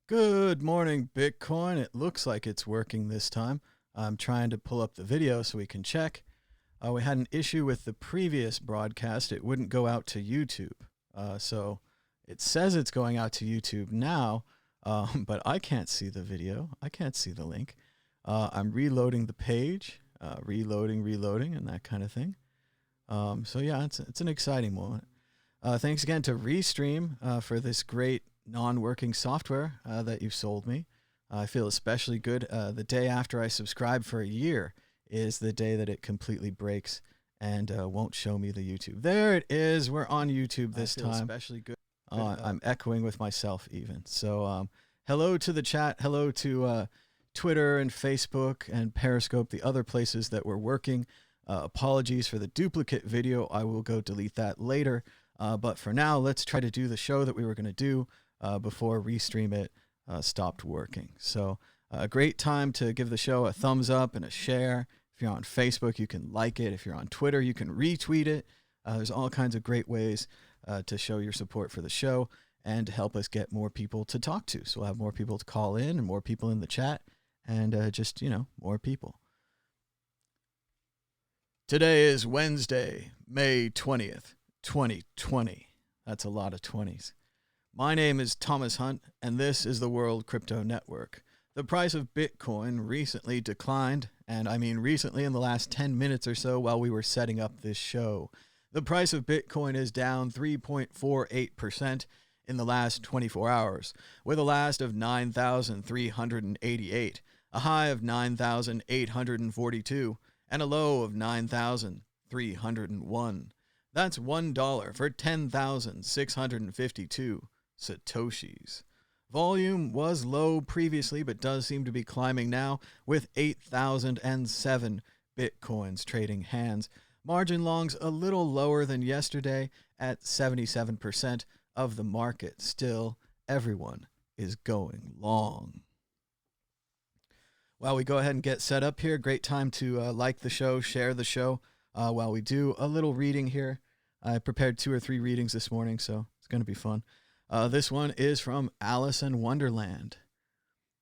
Good morning, Bitcoin. It looks like it's working this time. I'm trying to pull up the video so we can check. We had an issue with the previous broadcast. It wouldn't go out to YouTube. So it says it's going out to YouTube now, but I can't see the video. I can't see the link. I'm reloading the page, reloading, and that kind of thing. So yeah, it's an exciting moment. Thanks again to Restream for this great non-working software that you've sold me. I feel especially good. The day after I subscribe for a year is the day that it completely breaks and won't show me the YouTube. There it is. We're on YouTube this time. Especially good. I'm echoing with myself even. So hello to the chat. Hello to Twitter and Facebook and Periscope, the other places that we're working. Apologies for the duplicate video. I will go delete that later. But for now, let's try to do the show that we were going to do before Restream it stopped working. So a great time to give the show a thumbs up and a share. If you're on Facebook, you can like it. If you're on Twitter, you can retweet it. There's all kinds of great ways to show your support for the show and to help us get more people to talk to. So we'll have more people to call in and more people in the chat and just, more people. Today is Wednesday, May 20th, 2020. That's a lot of 20s. My name is Thomas Hunt, and this is the World Crypto Network. The price of Bitcoin recently declined, and I mean recently in the last 10 minutes or so while we were setting up this show. The price of Bitcoin is down 3.48% in the last 24 hours, with a last of 9,388, a high of 9,842, and a low of 9,301. That's $1 for 10,652 Satoshis. Volume was low previously, but does seem to be climbing now, with 8,007 Bitcoins trading hands. Margin longs a little lower than yesterday at 77% of the market. Still, everyone is going long. While we go ahead and get set up here, great time to like the show, share the show while we do a little reading here. I prepared 2 or 3 readings this morning, so it's going to be fun. This one is from Alice in Wonderland.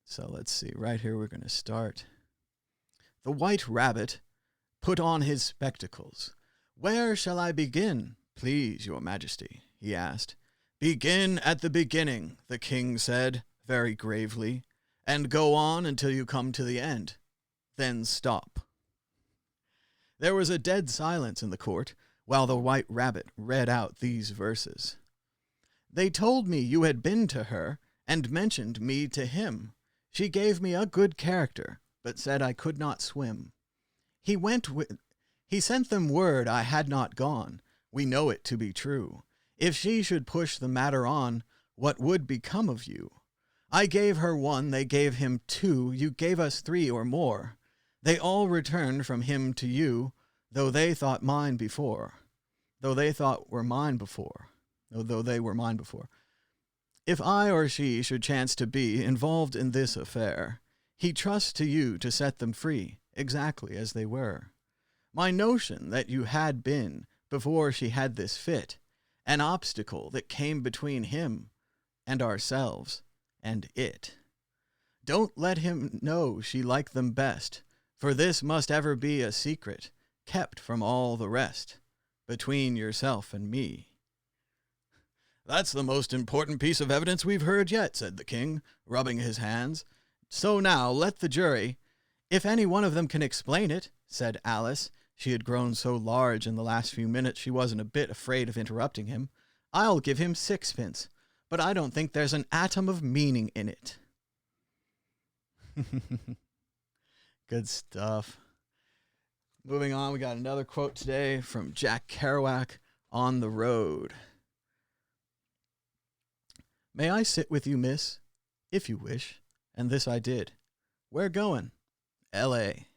So let's see. Right here we're going to start. The White Rabbit put on his spectacles. "Where shall I begin, please, your majesty?" he asked. "Begin at the beginning," the king said, very gravely, "and go on until you come to the end. Then stop." There was a dead silence in the court while the White Rabbit read out these verses. "They told me you had been to her and mentioned me to him. She gave me a good character, but said I could not swim. He sent them word I had not gone. We know it to be true. If she should push the matter on, what would become of you? I gave her 1, they gave him 2, you gave us 3 or more. They all returned from him to you, though they thought mine before. Though they were mine before. If I or she should chance to be involved in this affair, he trusts to you to set them free, exactly as they were. My notion that you had been, before she had this fit, an obstacle that came between him and ourselves and it. Don't let him know she liked them best, for this must ever be a secret, kept from all the rest, between yourself and me." "That's the most important piece of evidence we've heard yet," said the king, rubbing his hands. "So now let the jury—" "If any one of them can explain it," said Alice. She had grown so large in the last few minutes she wasn't a bit afraid of interrupting him. "I'll give him 6 pence, but I don't think there's an atom of meaning in it." Good stuff. Moving on, we got another quote today from Jack Kerouac, "On the Road." "May I sit with you, miss? If you wish." And this I did. "Where going?" "L.A."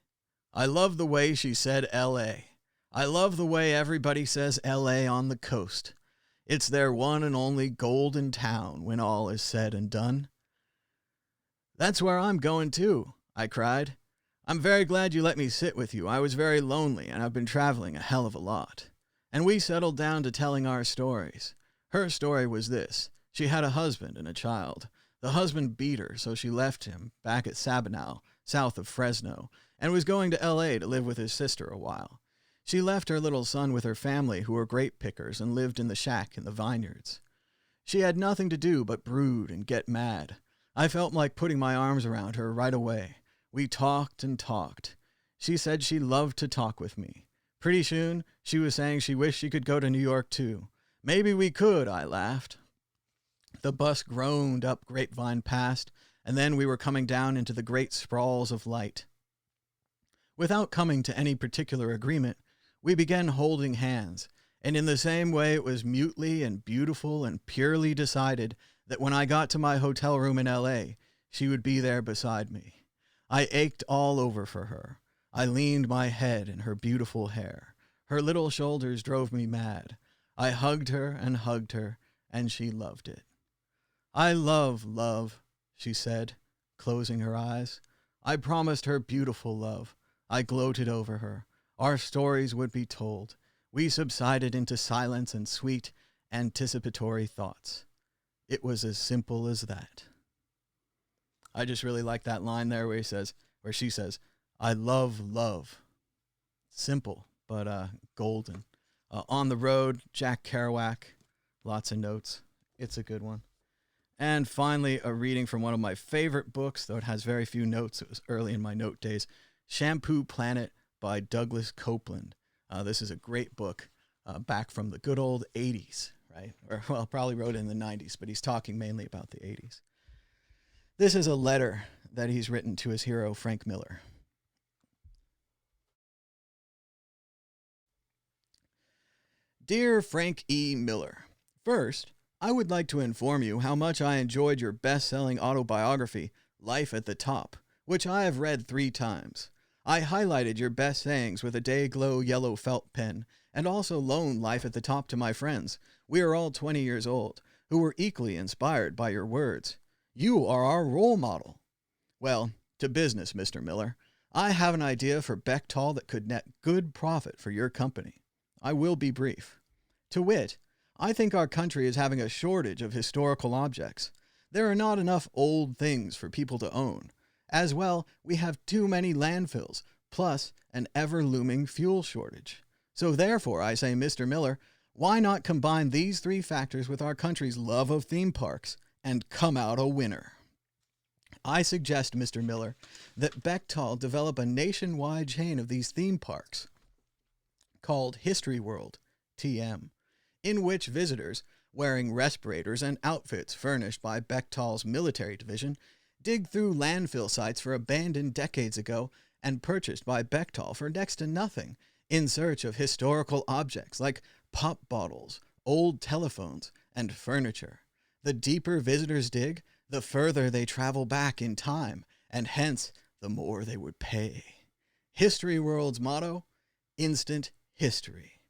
I love the way she said L.A. I love the way everybody says L.A. on the coast. It's their one and only golden town when all is said and done. "That's where I'm going too," I cried. "I'm very glad you let me sit with you. I was very lonely, and I've been traveling a hell of a lot." And we settled down to telling our stories. Her story was this. She had a husband and a child. The husband beat her, so she left him back at Sabinal, south of Fresno, and was going to L.A. to live with his sister a while. She left her little son with her family, who were grape pickers and lived in the shack in the vineyards. She had nothing to do but brood and get mad. I felt like putting my arms around her right away. We talked and talked. She said she loved to talk with me. Pretty soon, she was saying she wished she could go to New York too. Maybe we could, I laughed. The bus groaned up Grapevine Past, and then we were coming down into the great sprawls of light. Without coming to any particular agreement, we began holding hands, and in the same way it was mutely and beautiful and purely decided that when I got to my hotel room in L.A., she would be there beside me. I ached all over for her. I leaned my head in her beautiful hair. Her little shoulders drove me mad. I hugged her, and she loved it. I love love, she said, closing her eyes. I promised her beautiful love. I gloated over her. Our stories would be told. We subsided into silence and sweet, anticipatory thoughts. It was as simple as that. I just really like that line there where she says, I love love. Simple, but golden. On the Road, Jack Kerouac. Lots of notes. It's a good one. And finally, a reading from one of my favorite books, though it has very few notes. It was early in my note days. Shampoo Planet by Douglas Copeland. This is a great book back from the good old 80s, right? Or, well, probably wrote it in the 90s, but he's talking mainly about the 80s. This is a letter that he's written to his hero, Frank Miller. Dear Frank E. Miller, first, I would like to inform you how much I enjoyed your best-selling autobiography, Life at the Top, which I have read 3 times. I highlighted your best sayings with a day-glow yellow felt pen, and also loaned Life at the Top to my friends. We are all 20 years old, who were equally inspired by your words. You are our role model. Well, to business, Mr. Miller. I have an idea for Bechtal that could net good profit for your company. I will be brief. To wit, I think our country is having a shortage of historical objects. There are not enough old things for people to own. As well, we have too many landfills, plus an ever-looming fuel shortage. So therefore, I say, Mr. Miller, why not combine these 3 factors with our country's love of theme parks and come out a winner? I suggest, Mr. Miller, that Bechtal develop a nationwide chain of these theme parks called History World, TM, in which visitors, wearing respirators and outfits furnished by Bechtal's military division, dig through landfill sites for abandoned decades ago and purchased by Bechtal for next to nothing in search of historical objects like pop bottles, old telephones, and furniture. The deeper visitors dig, the further they travel back in time, and hence the more they would pay. History World's motto, instant history.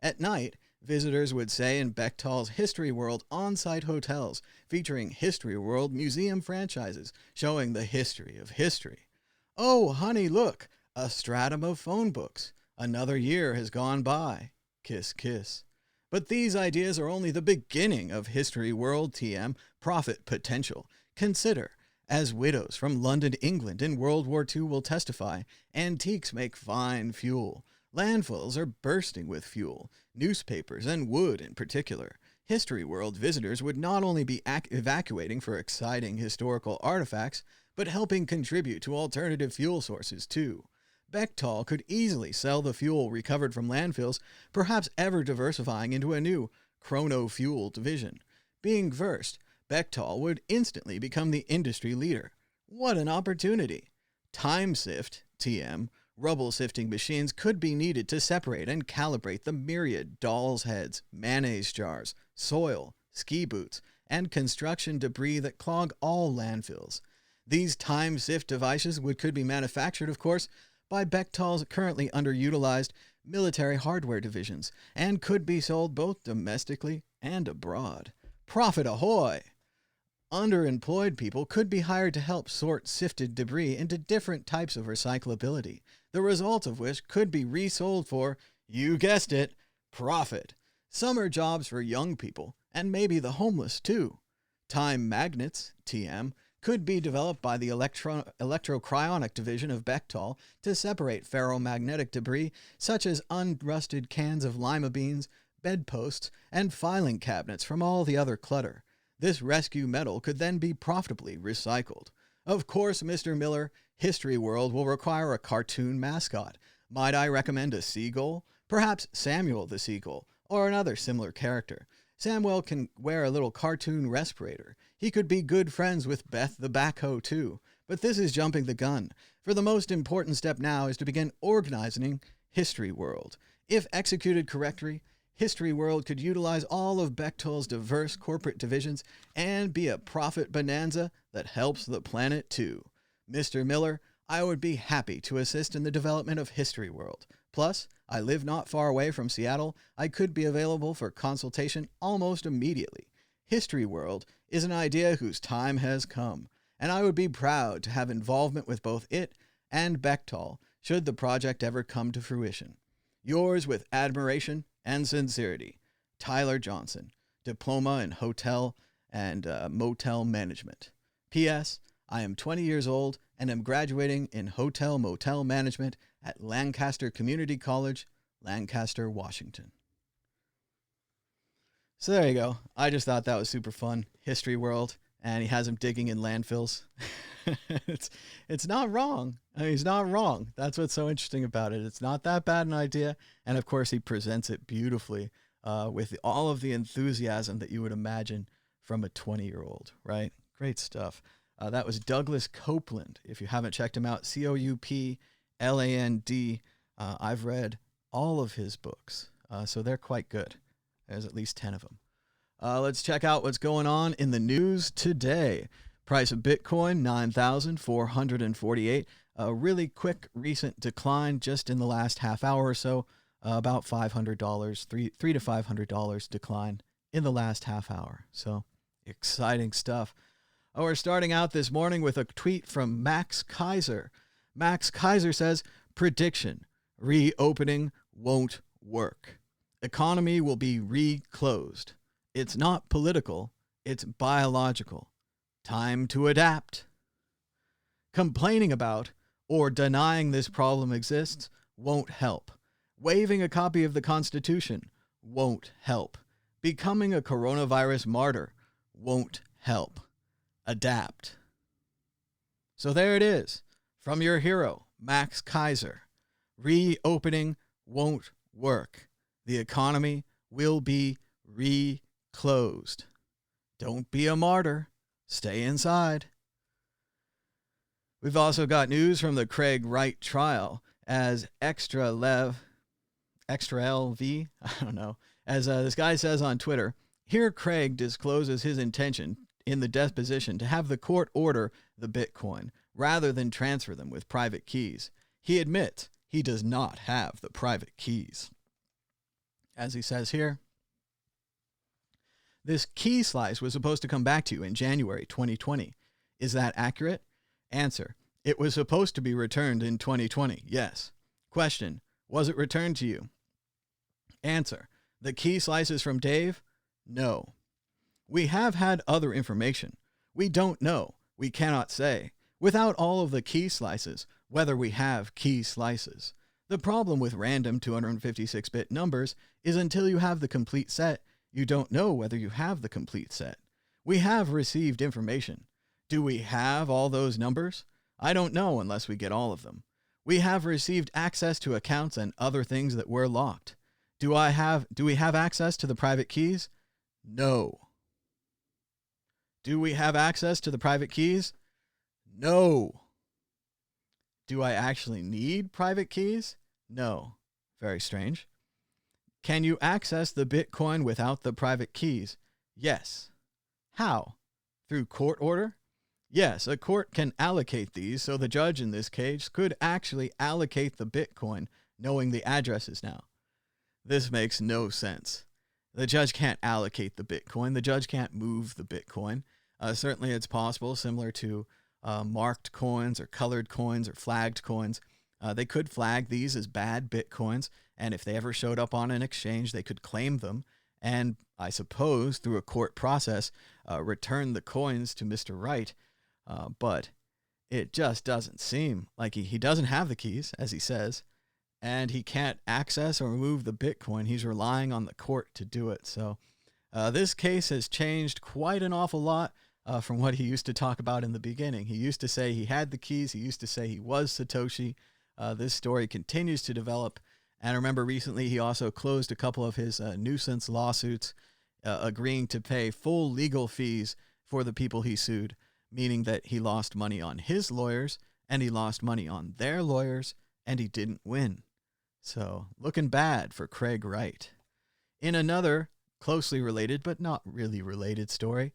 At night, visitors would stay in Bechtal's History World on-site hotels featuring History World museum franchises showing the history of history. Oh, honey, look, a stratum of phone books. Another year has gone by. Kiss, kiss. But these ideas are only the beginning of History World TM profit potential. Consider, as widows from London, England in World War II will testify, antiques make fine fuel. Landfills are bursting with fuel, newspapers and wood in particular. History World visitors would not only be evacuating for exciting historical artifacts, but helping contribute to alternative fuel sources too. Bechtal could easily sell the fuel recovered from landfills, perhaps ever diversifying into a new chrono-fuel division. Being versed, Bechtal would instantly become the industry leader. What an opportunity! Time Sift, TM, rubble sifting machines could be needed to separate and calibrate the myriad dolls' heads, mayonnaise jars, soil, ski boots, and construction debris that clog all landfills. These time sift devices could be manufactured, of course, by Bechtal's currently underutilized military hardware divisions and could be sold both domestically and abroad. Profit ahoy! Underemployed people could be hired to help sort sifted debris into different types of recyclability, the result of which could be resold for, you guessed it, profit. Summer jobs for young people, and maybe the homeless too. Time magnets, TM, could be developed by the electrocryonic division of Bechtel to separate ferromagnetic debris such as unrusted cans of lima beans, bedposts, and filing cabinets from all the other clutter. This rescue metal could then be profitably recycled. Of course, Mr. Miller, History World will require a cartoon mascot. Might I recommend a seagull? Perhaps Samuel the Seagull, or another similar character. Samuel can wear a little cartoon respirator. He could be good friends with Beth the Backhoe too. But this is jumping the gun. For the most important step now is to begin organizing History World. If executed correctly, History World could utilize all of Bechtel's diverse corporate divisions and be a profit bonanza that helps the planet too. Mr. Miller, I would be happy to assist in the development of History World. Plus, I live not far away from Seattle. I could be available for consultation almost immediately. History World is an idea whose time has come, and I would be proud to have involvement with both it and Bechtel should the project ever come to fruition. Yours with admiration and sincerity, Tyler Johnson, Diploma in Hotel and Motel Management. P.S. I am 20 years old and am graduating in Hotel Motel Management at Lancaster Community College, Lancaster, Washington. So there you go. I just thought that was super fun. History World, and he has him digging in landfills. It's not wrong. I mean, he's not wrong. That's what's so interesting about it. It's not that bad an idea, and of course he presents it beautifully with all of the enthusiasm that you would imagine from a 20-year-old, right? Great stuff. That was Douglas Copeland. If you haven't checked him out, Coupland. I've read all of his books, so they're quite good. There's at least 10 of them. Let's check out what's going on in the news today. Price of Bitcoin, $9,448. A really quick recent decline just in the last half hour or so. About $500, $300 to $500 decline in the last half hour. So exciting stuff. We're starting out this morning with a tweet from Max Keiser. Max Keiser says, prediction, reopening won't work. Economy will be reclosed. It's not political, it's biological. Time to adapt. Complaining about or denying this problem exists won't help. Waiving a copy of the Constitution won't help. Becoming a coronavirus martyr won't help. Adapt. So there it is, from your hero, Max Keiser. Reopening won't work. The economy will be reclosed. Don't be a martyr. Stay inside. We've also got news from the Craig Wright trial as Extra LV, I don't know, as this guy says on Twitter, here Craig discloses his intention in the deposition to have the court order the Bitcoin rather than transfer them with private keys. He admits he does not have the private keys. As he says here, this key slice was supposed to come back to you in January 2020. Is that accurate? Answer, it was supposed to be returned in 2020. Yes. Question, was it returned to you? Answer, the key slices from Dave? No. We have had other information. We don't know. We cannot say. Without all of the key slices, whether we have key slices. The problem with random 256-bit numbers is until you have the complete set, you don't know whether you have the complete set. We have received information. Do we have all those numbers? I don't know unless we get all of them. We have received access to accounts and other things that were locked. Do we have access to the private keys? No. Do we have access to the private keys? No. Do I actually need private keys? No. Very strange. Can you access the Bitcoin without the private keys? Yes. How? Through court order? Yes, a court can allocate these, so the judge in this case could actually allocate the Bitcoin, knowing the addresses now. This makes no sense. The judge can't allocate the Bitcoin. The judge can't move the Bitcoin. Certainly it's possible, similar to marked coins or colored coins or flagged coins. They could flag these as bad Bitcoins, and if they ever showed up on an exchange, they could claim them and I suppose through a court process, return the coins to Mr. Wright. But it just doesn't seem like he doesn't have the keys, as he says, and he can't access or remove the Bitcoin. He's relying on the court to do it. So this case has changed quite an awful lot from what he used to talk about in the beginning. He used to say he had the keys. He used to say he was Satoshi. This story continues to develop. And I remember recently he also closed a couple of his nuisance lawsuits, agreeing to pay full legal fees for the people he sued, meaning that he lost money on his lawyers and he lost money on their lawyers and he didn't win. So looking bad for Craig Wright. In another closely related but not really related story,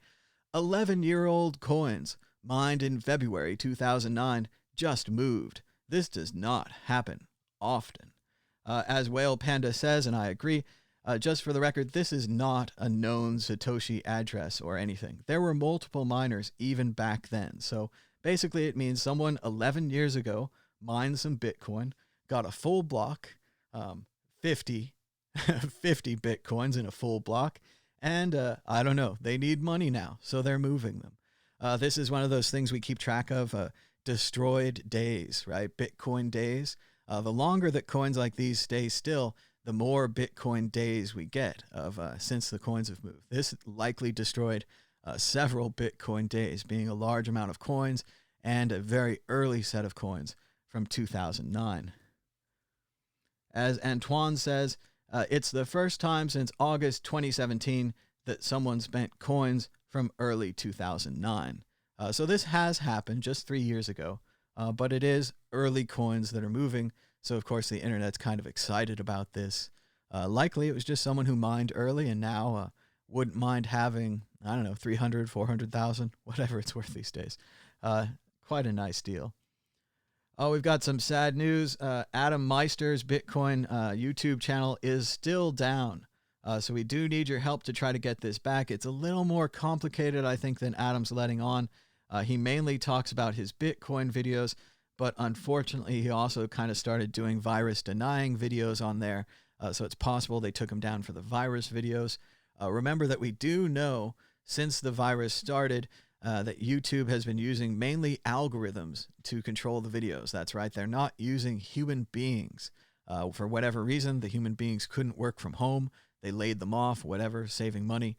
11-year-old coins mined in February 2009 just moved. This does not happen often. As Whale Panda says, and I agree, just for the record, this is not a known Satoshi address or anything. There were multiple miners even back then. So basically it means someone 11 years ago mined some Bitcoin, got a full block, 50 Bitcoins in a full block, and I don't know, they need money now, so they're moving them. This is one of those things we keep track of, destroyed days, right? Bitcoin days. The longer that coins like these stay still, the more Bitcoin days we get of since the coins have moved. This likely destroyed several Bitcoin days, being a large amount of coins and a very early set of coins from 2009. As Antoine says, it's the first time since August 2017 that someone spent coins from early 2009. So this has happened just 3 years ago, but it is early coins that are moving. So, of course, the internet's kind of excited about this. Likely it was just someone who mined early and now wouldn't mind having, I don't know, 300, 400,000, whatever it's worth these days. Quite a nice deal. Oh, we've got some sad news. Adam Meister's Bitcoin YouTube channel is still down. So we do need your help to try to get this back. It's a little more complicated, I think, than Adam's letting on. He mainly talks about his Bitcoin videos, but unfortunately, he also kind of started doing virus denying videos on there. So it's possible they took him down for the virus videos. Remember that we do know since the virus started that YouTube has been using mainly algorithms to control the videos. That's right. They're not using human beings. For whatever reason, the human beings couldn't work from home. They laid them off, whatever, saving money.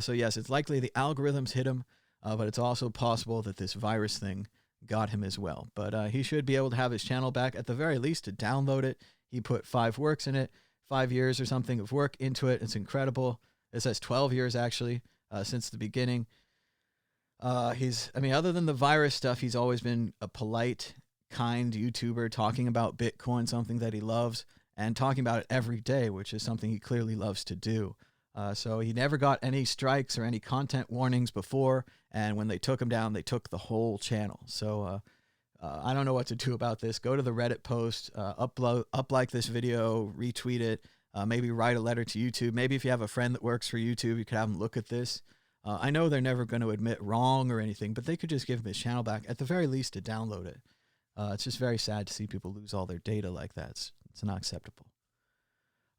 So yes, it's likely the algorithms hit him, but it's also possible that this virus thing got him as well. But he should be able to have his channel back, at the very least, to download it. He put 5 works in it, 5 years or something of work into it. It's incredible. It says 12 years, actually, since the beginning. Other than the virus stuff, he's always been a polite, kind YouTuber talking about Bitcoin, something that he loves, and talking about it every day, which is something he clearly loves to do. So he never got any strikes or any content warnings before, and when they took him down, they took the whole channel. So I don't know what to do about this. Go to the Reddit post, like this video, retweet it, maybe write a letter to YouTube. Maybe if you have a friend that works for YouTube, you could have them look at this. I know they're never going to admit wrong or anything, but they could just give him his channel back, at the very least, to download it. It's just very sad to see people lose all their data like that. It's not acceptable.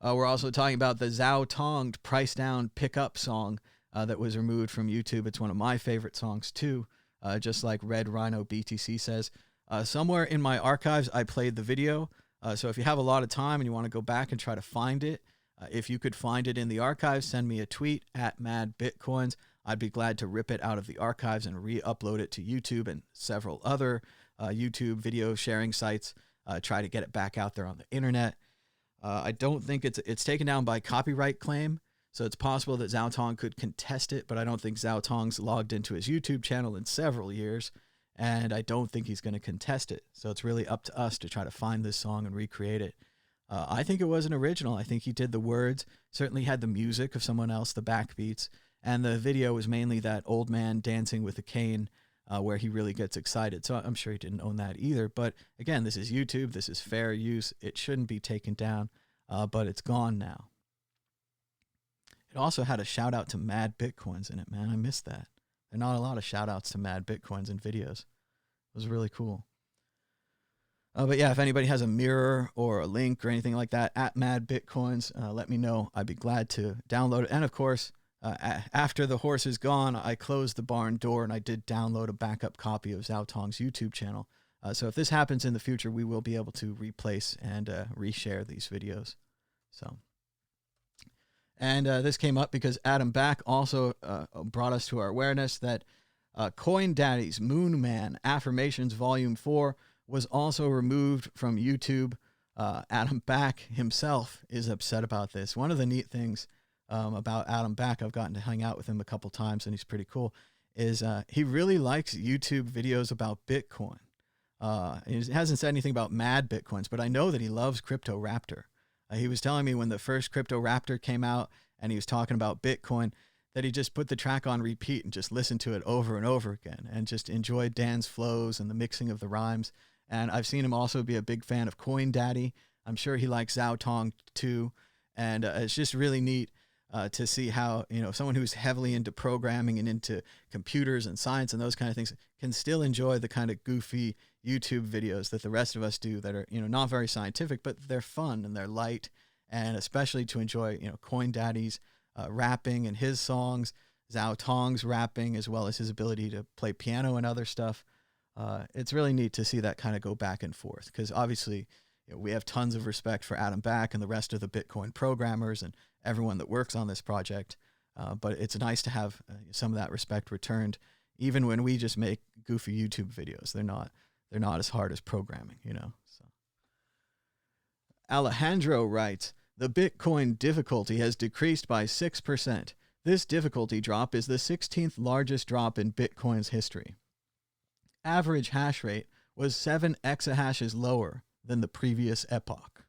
We're also talking about the Zhao Tong Price Down Pickup song that was removed from YouTube. It's one of my favorite songs, too, just like Red Rhino BTC says. Somewhere in my archives, I played the video. So if you have a lot of time and you want to go back and try to find it, if you could find it in the archives, send me a tweet at MadBitcoins. I'd be glad to rip it out of the archives and re-upload it to YouTube and several other YouTube video sharing sites. Try to get it back out there on the internet. I don't think it's taken down by copyright claim, so it's possible that Zhao Tong could contest it, but I don't think Zhao Tong's logged into his YouTube channel in several years, and I don't think he's going to contest it. So it's really up to us to try to find this song and recreate it. I think it was an original. I think he did the words, certainly had the music of someone else, the backbeats, and the video was mainly that old man dancing with a cane where he really gets excited. So I'm sure he didn't own that either. But again, this is YouTube. This is fair use. It shouldn't be taken down, but it's gone now. It also had a shout out to Mad Bitcoins in it, man. I missed that. There are not a lot of shout outs to Mad Bitcoins in videos. It was really cool. But yeah, if anybody has a mirror or a link or anything like that at Mad Bitcoins, let me know. I'd be glad to download it. And of course, after the horse is gone, I closed the barn door and I did download a backup copy of Zhao Tong's YouTube channel. So if this happens in the future, we will be able to replace and reshare these videos. So, and this came up because Adam Back also brought us to our awareness that Coin Daddy's Moon Man Affirmations Volume 4 was also removed from YouTube. Adam Back himself is upset about this. One of the neat things about Adam Back, I've gotten to hang out with him a couple times and he's pretty cool, is he really likes YouTube videos about Bitcoin. He hasn't said anything about Mad Bitcoins, but I know that he loves Crypto Raptor. He was telling me when the first Crypto Raptor came out and he was talking about Bitcoin, that he just put the track on repeat and just listened to it over and over again and just enjoyed Dan's flows and the mixing of the rhymes. And I've seen him also be a big fan of Coin Daddy. I'm sure he likes Zhao Tong too. And it's just really neat to see how, someone who's heavily into programming and into computers and science and those kind of things can still enjoy the kind of goofy YouTube videos that the rest of us do that are, not very scientific, but they're fun and they're light. And especially to enjoy, Coin Daddy's rapping and his songs, Zhao Tong's rapping, as well as his ability to play piano and other stuff. It's really neat to see that kind of go back and forth because obviously we have tons of respect for Adam Back and the rest of the Bitcoin programmers and everyone that works on this project. But it's nice to have some of that respect returned, even when we just make goofy YouTube videos. They're not as hard as programming, So Alejandro writes, the Bitcoin difficulty has decreased by 6%. This difficulty drop is the 16th largest drop in Bitcoin's history. Average hash rate was 7 exahashes lower than the previous epoch.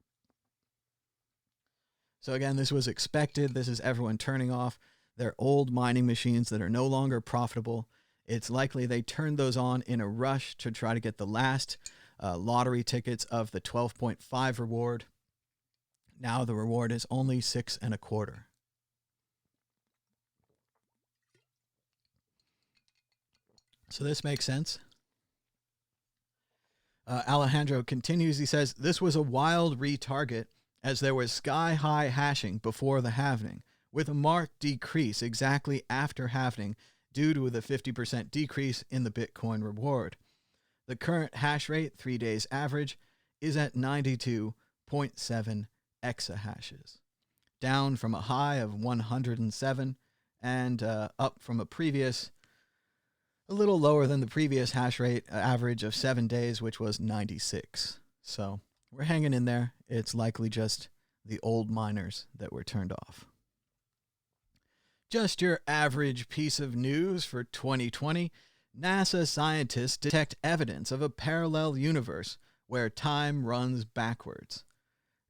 So again, this was expected. This is everyone turning off their old mining machines that are no longer profitable. It's likely they turned those on in a rush to try to get the last lottery tickets of the 12.5 reward. Now the reward is only 6.25. So this makes sense. Alejandro continues, he says, this was a wild retarget as there was sky-high hashing before the halvening, with a marked decrease exactly after halvening due to the 50% decrease in the Bitcoin reward. The current hash rate, 3 days average, is at 92.7 exahashes, down from a high of 107 and up from a little lower than the previous hash rate average of 7 days, which was 96. So we're hanging in there. It's likely just the old miners that were turned off. Just your average piece of news for 2020. NASA scientists detect evidence of a parallel universe where time runs backwards.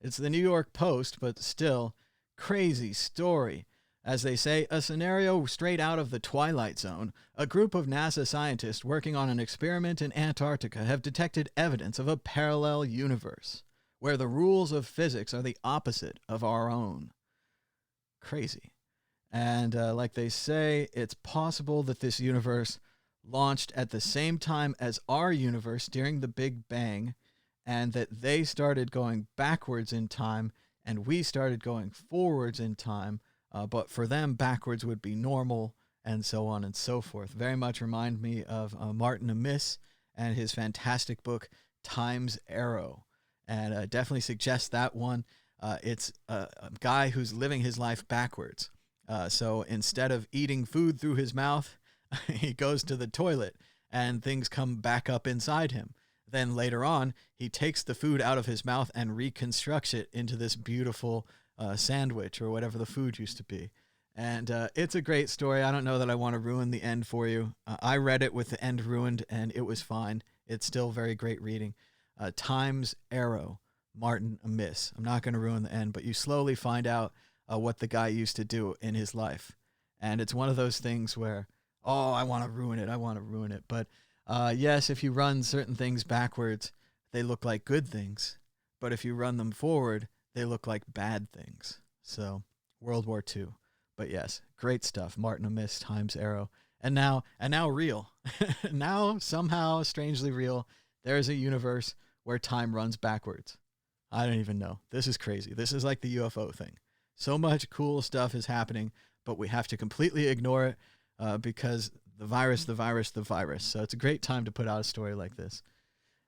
It's the New York Post, but still, crazy story. As they say, a scenario straight out of the Twilight Zone. A group of NASA scientists working on an experiment in Antarctica have detected evidence of a parallel universe where the rules of physics are the opposite of our own. Crazy. And like they say, it's possible that this universe launched at the same time as our universe during the Big Bang, and that they started going backwards in time and we started going forwards in time. But for them, backwards would be normal, and so on and so forth. Very much remind me of Martin Amis and his fantastic book, Time's Arrow. And definitely suggest that one. It's a guy who's living his life backwards. So instead of eating food through his mouth, he goes to the toilet, and things come back up inside him. Then later on, he takes the food out of his mouth and reconstructs it into this beautiful sandwich or whatever the food used to be. And it's a great story. I don't know that I want to ruin the end for you. I read it with the end ruined and it was fine. It's still very great reading. Time's Arrow, Martin Amis. I'm not going to ruin the end, but you slowly find out what the guy used to do in his life. And it's one of those things where, oh, I want to ruin it. I want to ruin it. But yes, if you run certain things backwards, they look like good things. But if you run them forward, they look like bad things. So World War II. But yes, great stuff. Martin Amis, Time's Arrow. And now real. Now, somehow, strangely real, there is a universe where time runs backwards. I don't even know. This is crazy. This is like the UFO thing. So much cool stuff is happening, but we have to completely ignore it because the virus. So it's a great time to put out a story like this.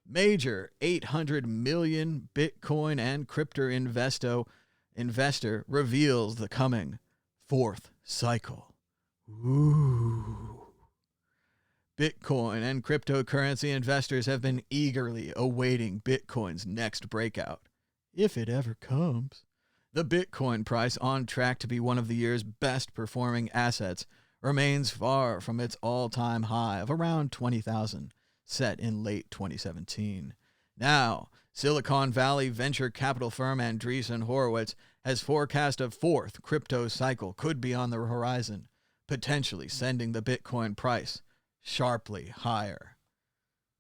Major 800 million Bitcoin and crypto investor reveals the coming fourth cycle. Ooh. Bitcoin and cryptocurrency investors have been eagerly awaiting Bitcoin's next breakout, if it ever comes. The Bitcoin price, on track to be one of the year's best performing assets, remains far from its all-time high of around 20,000, set in late 2017. Now, Silicon Valley venture capital firm Andreessen Horowitz has forecast a fourth crypto cycle could be on the horizon, potentially sending the Bitcoin price sharply higher.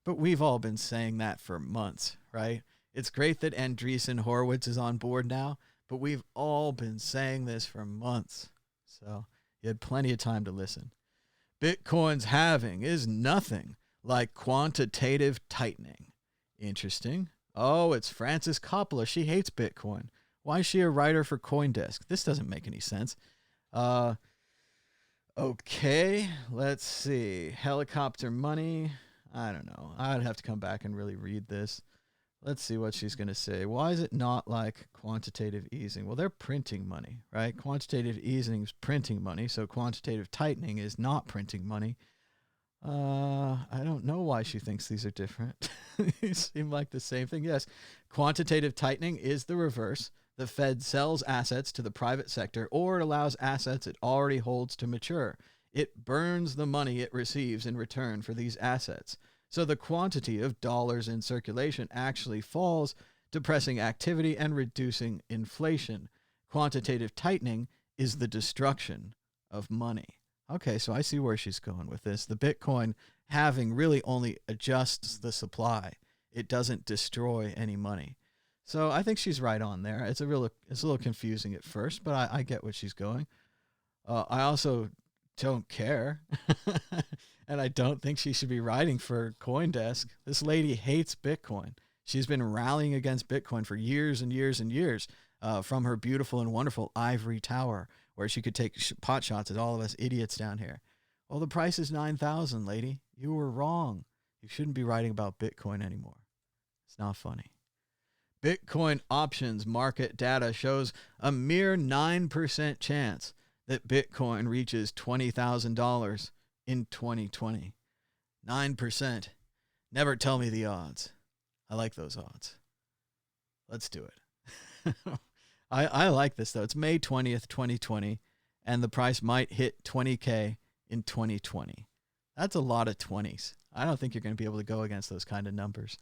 But we've all been saying that for months, right? It's great that Andreessen Horowitz is on board now, but we've all been saying this for months. So you had plenty of time to listen. Bitcoin's halving is nothing like quantitative tightening. Interesting. Oh, it's Frances Coppola. She hates Bitcoin. Why is she a writer for CoinDesk? This doesn't make any sense. Okay, let's see. Helicopter money. I don't know. I'd have to come back and really read this. Let's see what she's going to say. Why is it not like quantitative easing? Well, they're printing money, right? Quantitative easing is printing money, so quantitative tightening is not printing money. I don't know why she thinks these are different. They seem like the same thing. Yes, quantitative tightening is the reverse. The Fed sells assets to the private sector, or it allows assets it already holds to mature. It burns the money it receives in return for these assets. So the quantity of dollars in circulation actually falls, depressing activity and reducing inflation. Quantitative tightening is the destruction of money. Okay, so I see where she's going with this. The Bitcoin halving really only adjusts the supply. It doesn't destroy any money. So I think she's right on there. It's a little confusing at first, but I get what she's going. I also don't care. And I don't think she should be writing for CoinDesk. This lady hates Bitcoin. She's been rallying against Bitcoin for years and years and years, from her beautiful and wonderful ivory tower, where she could take pot shots at all of us idiots down here. Well, the price is 9,000, lady. You were wrong. You shouldn't be writing about Bitcoin anymore. It's not funny. Bitcoin options market data shows a mere 9% chance that Bitcoin reaches $20,000 in 2020. 9%. Never tell me the odds. I like those odds. Let's do it. I like this, though. It's May 20th, 2020, and the price might hit 20K in 2020. That's a lot of 20s. I don't think you're going to be able to go against those kind of numbers.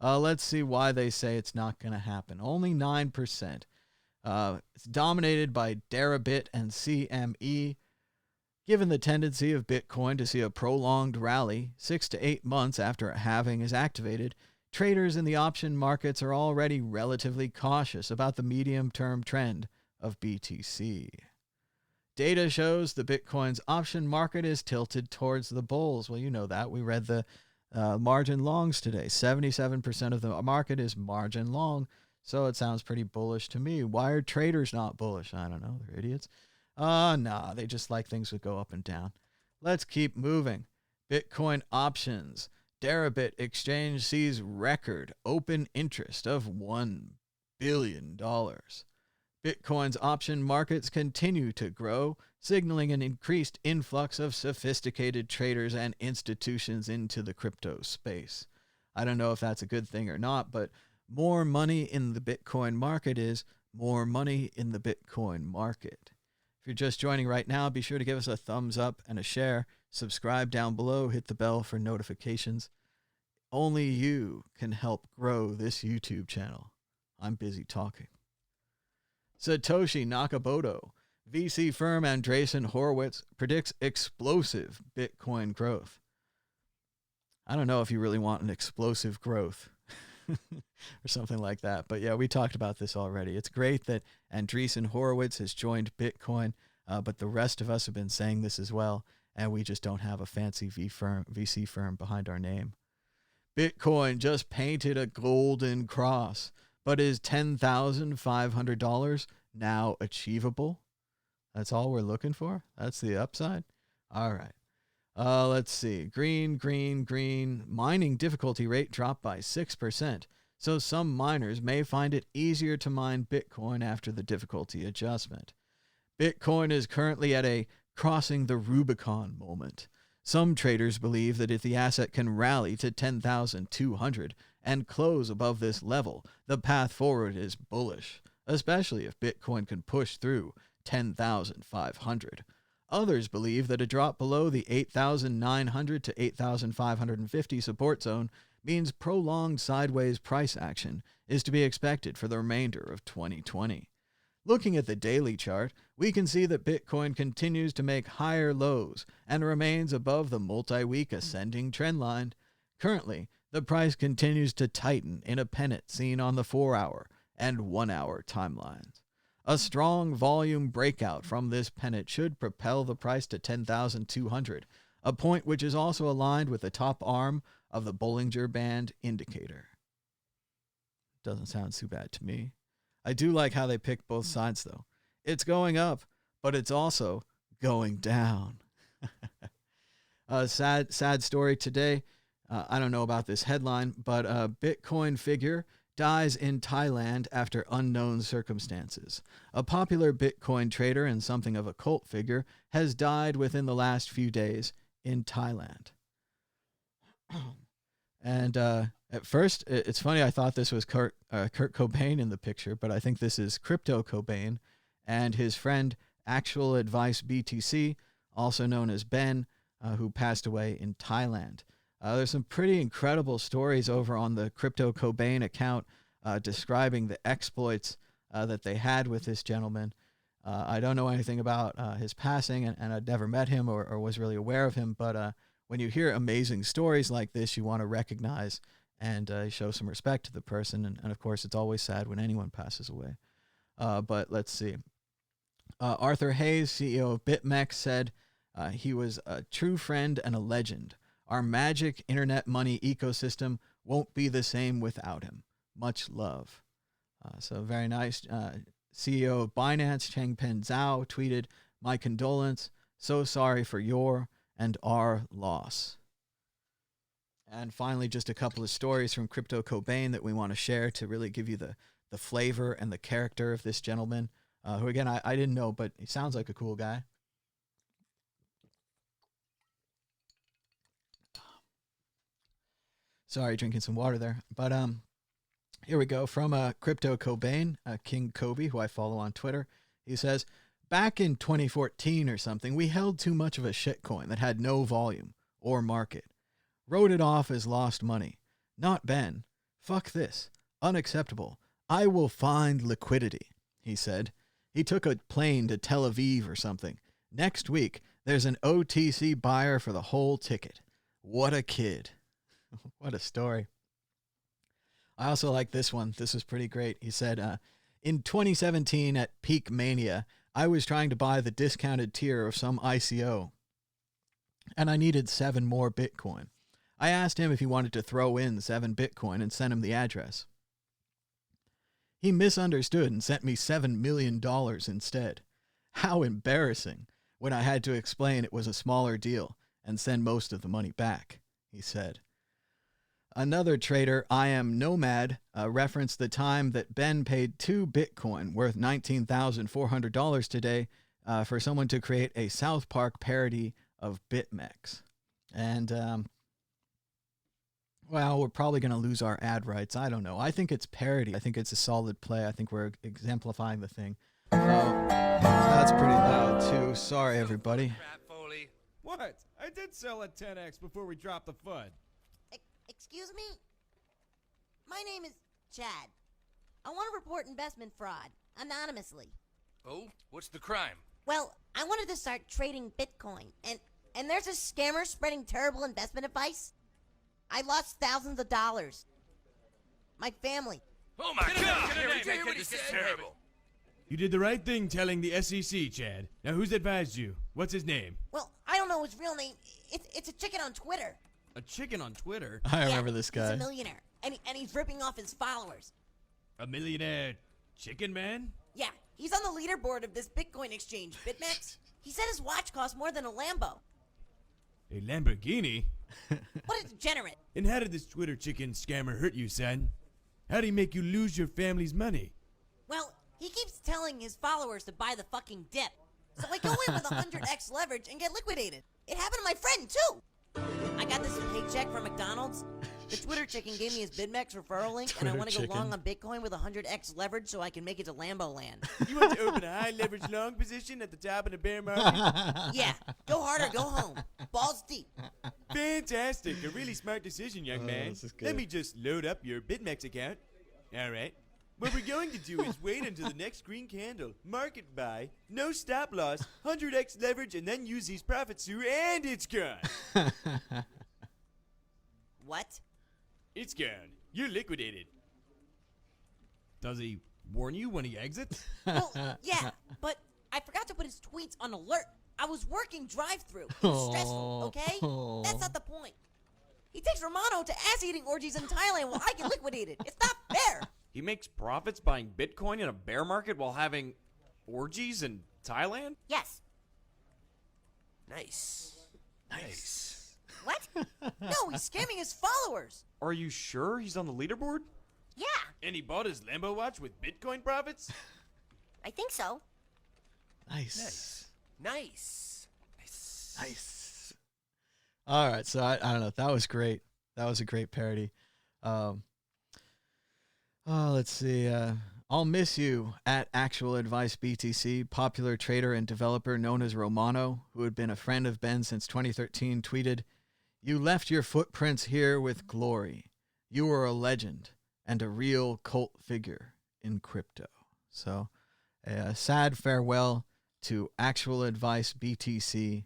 Let's see why they say it's not going to happen. Only 9%. It's dominated by Deribit and CME. Given the tendency of Bitcoin to see a prolonged rally 6 to 8 months after a halving is activated, traders in the option markets are already relatively cautious about the medium-term trend of BTC. Data shows the Bitcoin's option market is tilted towards the bulls. Well, you know that. We read the margin longs today. 77% of the market is margin long, so it sounds pretty bullish to me. Why are traders not bullish? I don't know. They're idiots. Nah, they just like things to go up and down. Let's keep moving. Bitcoin options. Deribit exchange sees record open interest of $1 billion. Bitcoin's option markets continue to grow, signaling an increased influx of sophisticated traders and institutions into the crypto space. I don't know if that's a good thing or not, but more money in the Bitcoin market is more money in the Bitcoin market. If you're just joining right now, be sure to give us a thumbs up and a share. Subscribe down below, hit the bell for notifications. Only you can help grow this YouTube channel. I'm busy talking. Satoshi Nakamoto, VC firm Andreessen Horowitz, predicts explosive Bitcoin growth. I don't know if you really want an explosive growth or something like that. But yeah, we talked about this already. It's great that Andreessen Horowitz has joined Bitcoin, but the rest of us have been saying this as well, and we just don't have a fancy VC firm behind our name. Bitcoin just painted a golden cross, but is $10,500 now achievable? That's all we're looking for? That's the upside? All right. Let's see. Green. Mining difficulty rate dropped by 6%. So some miners may find it easier to mine Bitcoin after the difficulty adjustment. Bitcoin is currently at a crossing the Rubicon moment. Some traders believe that if the asset can rally to 10,200 and close above this level, the path forward is bullish, especially if Bitcoin can push through 10,500. Others believe that a drop below the 8,900 to 8,550 support zone means prolonged sideways price action is to be expected for the remainder of 2020. Looking at the daily chart, we can see that Bitcoin continues to make higher lows and remains above the multi-week ascending trend line. Currently, the price continues to tighten in a pennant seen on the 4-hour and 1-hour timelines. A strong volume breakout from this pennant should propel the price to 10,200, a point which is also aligned with the top arm of the Bollinger Band indicator. Doesn't sound too bad to me. I do like how they pick both sides, though. It's going up, but it's also going down. A sad story today. I don't know about this headline, but a Bitcoin figure dies in Thailand after unknown circumstances. A popular Bitcoin trader and something of a cult figure has died within the last few days in Thailand. And at first, it's funny, I thought this was Kurt Cobain in the picture, but I think this is Crypto Cobain and his friend Actual Advice BTC, also known as Ben, who passed away in Thailand. There's some pretty incredible stories over on the Crypto Cobain account describing the exploits that they had with this gentleman. I don't know anything about his passing, and I'd never met him or was really aware of him, but when you hear amazing stories like this, you want to recognize and show some respect to the person. And of course, it's always sad when anyone passes away. But let's see. Arthur Hayes, CEO of BitMEX, said he was a true friend and a legend. Our magic internet money ecosystem won't be the same without him. Much love. So very nice. CEO of Binance, Changpeng Zhao, tweeted, "My condolence. So sorry for your and our loss." And finally, just a couple of stories from Crypto Cobain that we want to share to really give you the flavor and the character of this gentleman, who, again, I didn't know, but he sounds like a cool guy. Sorry, drinking some water there. But here we go. From Crypto Cobain, King Kobe, who I follow on Twitter. He says, "Back in 2014 or something, we held too much of a shitcoin that had no volume or market. Wrote it off as lost money. Not Ben. Fuck this. Unacceptable. I will find liquidity," he said. He took a plane to Tel Aviv or something. Next week, there's an OTC buyer for the whole ticket. What a kid. What a story. I also like this one. This was pretty great. He said, in 2017 at Peak Mania, I was trying to buy the discounted tier of some ICO, and I needed 7 more Bitcoin. I asked him if he wanted to throw in 7 Bitcoin and sent him the address. He misunderstood and sent me $7 million instead. How embarrassing when I had to explain it was a smaller deal and send most of the money back, he said. Another trader, I Am Nomad, referenced the time that Ben paid 2 Bitcoin worth $19,400 today for someone to create a South Park parody of BitMEX. And, well, we're probably going to lose our ad rights. I don't know. I think it's parody. I think it's a solid play. I think we're exemplifying the thing. So that's pretty loud, too. Sorry, everybody. What? I did sell at 10x before we dropped the FUD. Excuse me? My name is Chad. I want to report investment fraud, anonymously. Oh? What's the crime? Well, I wanted to start trading Bitcoin, and there's a scammer spreading terrible investment advice. I lost thousands of dollars. My family. Oh my God! This is terrible. You did the right thing telling the SEC, Chad. Now who's advised you? What's his name? Well, I don't know his real name. It's a chicken on Twitter. A chicken on Twitter? I remember this He's guy. a millionaire, and he's ripping off his followers. A millionaire chicken man? Yeah, he's on the leaderboard of this Bitcoin exchange, BitMEX. He said his watch costs more than a Lambo. A Lamborghini? What a degenerate. And how did this Twitter chicken scammer hurt you, son? How'd he make you lose your family's money? Well, he keeps telling his followers to buy the fucking dip. So I go in with 100x leverage and get liquidated. It happened to my friend, too. I got this paycheck from McDonald's. The Twitter chicken gave me his BitMEX referral link, and I want to go long on Bitcoin with 100x leverage so I can make it to Lambo land. You want to open a high leverage long position at the top of the bear market? Yeah, go hard or go home. Balls deep. Fantastic. A really smart decision, young man. this is good. Let me just load up your BitMEX account. All right. What we're going to do is wait until the next green candle, market buy, no stop loss, 100x leverage, and then use these profits through, and it's gone. What? It's gone. You're liquidated. Does he warn you when he exits? Well, yeah, but I forgot to put his tweets on alert. I was working drive-through. It was stressful, okay? That's not the point. He takes Romano to ass-eating orgies in Thailand while I get liquidated. It's not fair. He makes profits buying Bitcoin in a bear market while having orgies in Thailand? Yes. Nice. What? No, he's scamming his followers. Are you sure he's on the leaderboard? Yeah, And he bought his Lambo watch with Bitcoin profits? I think so. Nice. Nice. Nice. All right, so I don't know. That was great. That was a great parody. Let's see. I'll miss you at Actual Advice BTC. Popular trader and developer known as Romano, who had been a friend of Ben since 2013, tweeted, "You left your footprints here with glory. You are a legend and a real cult figure in crypto." So, a sad farewell to Actual Advice BTC,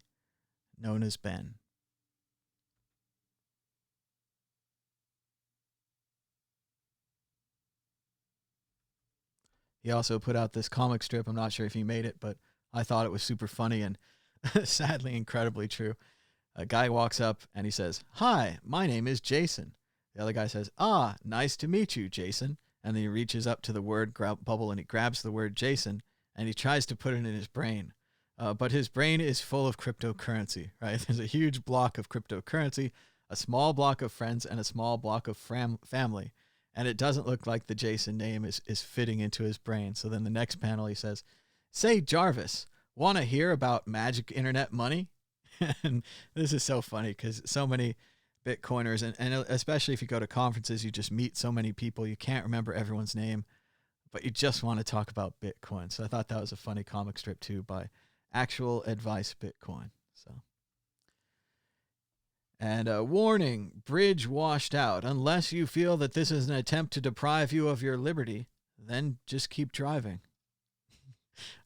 known as Ben. He also put out this comic strip. I'm not sure if he made it, but I thought it was super funny and sadly incredibly true. A guy walks up and he says, "Hi, my name is Jason." The other guy says, "Ah, nice to meet you, Jason." And then he reaches up to the word bubble and he grabs the word Jason and he tries to put it in his brain. But his brain is full of cryptocurrency, right? There's a huge block of cryptocurrency, a small block of friends, and a small block of family. And it doesn't look like the Jason name is fitting into his brain. So then the next panel he says, "Say, Jarvis, want to hear about magic internet money?" And this is so funny because so many Bitcoiners, and especially if you go to conferences, you just meet so many people, you can't remember everyone's name, but you just want to talk about Bitcoin. So I thought that was a funny comic strip too by Actual Advice Bitcoin. So. And a warning, bridge washed out. Unless you feel that this is an attempt to deprive you of your liberty, then just keep driving.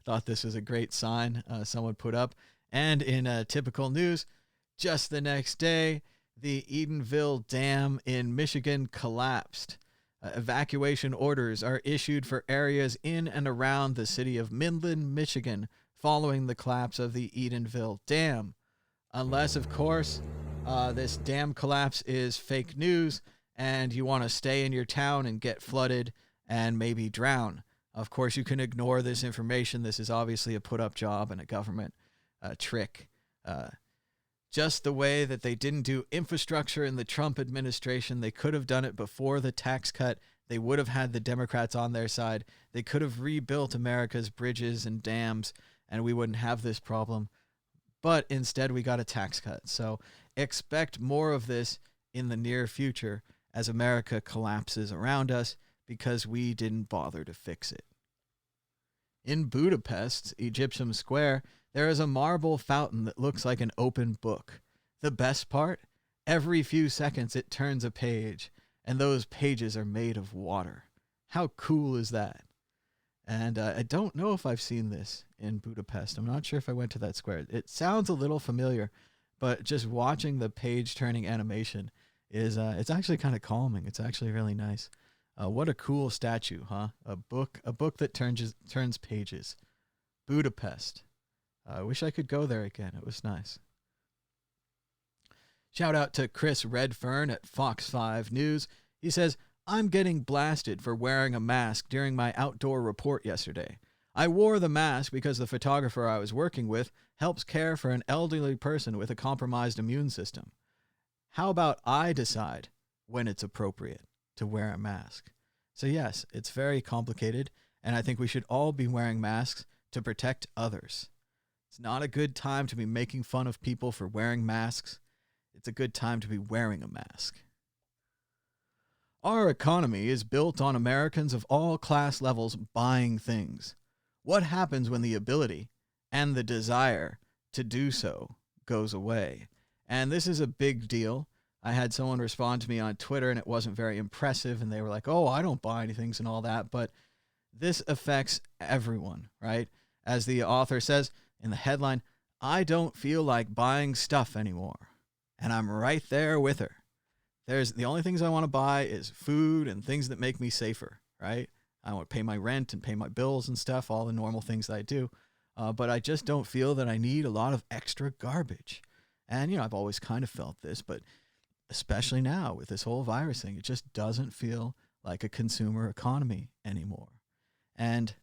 Thought this was a great sign someone put up. And in typical news, just the next day, the Edenville Dam in Michigan collapsed. Evacuation orders are issued for areas in and around the city of Midland, Michigan, following the collapse of the Edenville Dam. Unless, of course, this dam collapse is fake news and you want to stay in your town and get flooded and maybe drown. Of course, you can ignore this information. This is obviously a put-up job and a government trick. Just the way that they didn't do infrastructure in the Trump administration, they could have done it before the tax cut. They would have had the Democrats on their side. They could have rebuilt America's bridges and dams, and we wouldn't have this problem. But instead, we got a tax cut. So expect more of this in the near future as America collapses around us because we didn't bother to fix it. In Budapest, Egyptian Square, there is a marble fountain that looks like an open book. The best part? Every few seconds it turns a page, and those pages are made of water. How cool is that? And I don't know if I've seen this in Budapest. I'm not sure if I went to that square. It sounds a little familiar, but just watching the page-turning animation is it's actually kind of calming. It's actually really nice. What a cool statue, huh? A book that turns pages. Budapest. I wish I could go there again. It was nice. Shout out to Chris Redfern at Fox 5 News. He says, I'm getting blasted for wearing a mask during my outdoor report yesterday. I wore the mask because the photographer I was working with helps care for an elderly person with a compromised immune system. How about I decide when it's appropriate to wear a mask? So yes, it's very complicated, and I think we should all be wearing masks to protect others. It's not a good time to be making fun of people for wearing masks. It's a good time to be wearing a mask. Our economy is built on Americans of all class levels buying things. What happens when the ability and the desire to do so goes away? And this is a big deal. I had someone respond to me on Twitter, and it wasn't very impressive, and they were like, oh, I don't buy anything and all that. But this affects everyone, right? As the author says in the headline, I don't feel like buying stuff anymore. And I'm right there with her. The only things I want to buy is food and things that make me safer, right? I want to pay my rent and pay my bills and stuff, all the normal things that I do. But I just don't feel that I need a lot of extra garbage. And, I've always kind of felt this, but especially now with this whole virus thing, it just doesn't feel like a consumer economy anymore. And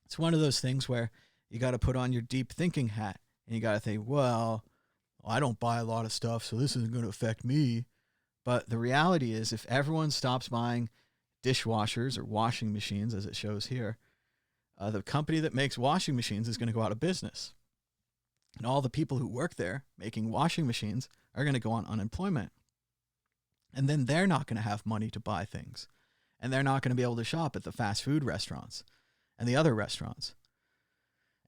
it's one of those things where you got to put on your deep thinking hat and you got to think, well, I don't buy a lot of stuff, so this isn't going to affect me. But the reality is, if everyone stops buying dishwashers or washing machines, as it shows here, the company that makes washing machines is going to go out of business. And all the people who work there making washing machines are going to go on unemployment. And then they're not going to have money to buy things. And they're not going to be able to shop at the fast food restaurants and the other restaurants.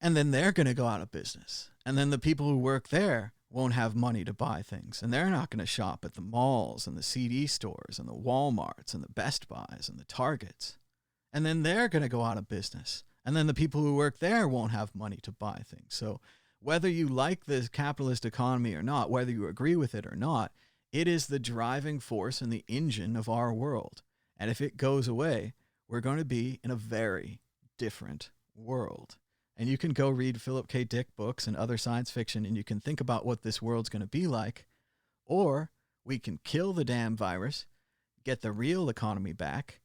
And then they're going to go out of business. And then the people who work there won't have money to buy things. And they're not going to shop at the malls and the CD stores and the Walmarts and the Best Buys and the Targets. And then they're going to go out of business. And then the people who work there won't have money to buy things. So whether you like this capitalist economy or not, whether you agree with it or not, it is the driving force and the engine of our world. And if it goes away, we're going to be in a very different world. And you can go read Philip K. Dick books and other science fiction, and you can think about what this world's going to be like. Or we can kill the damn virus, get the real economy back,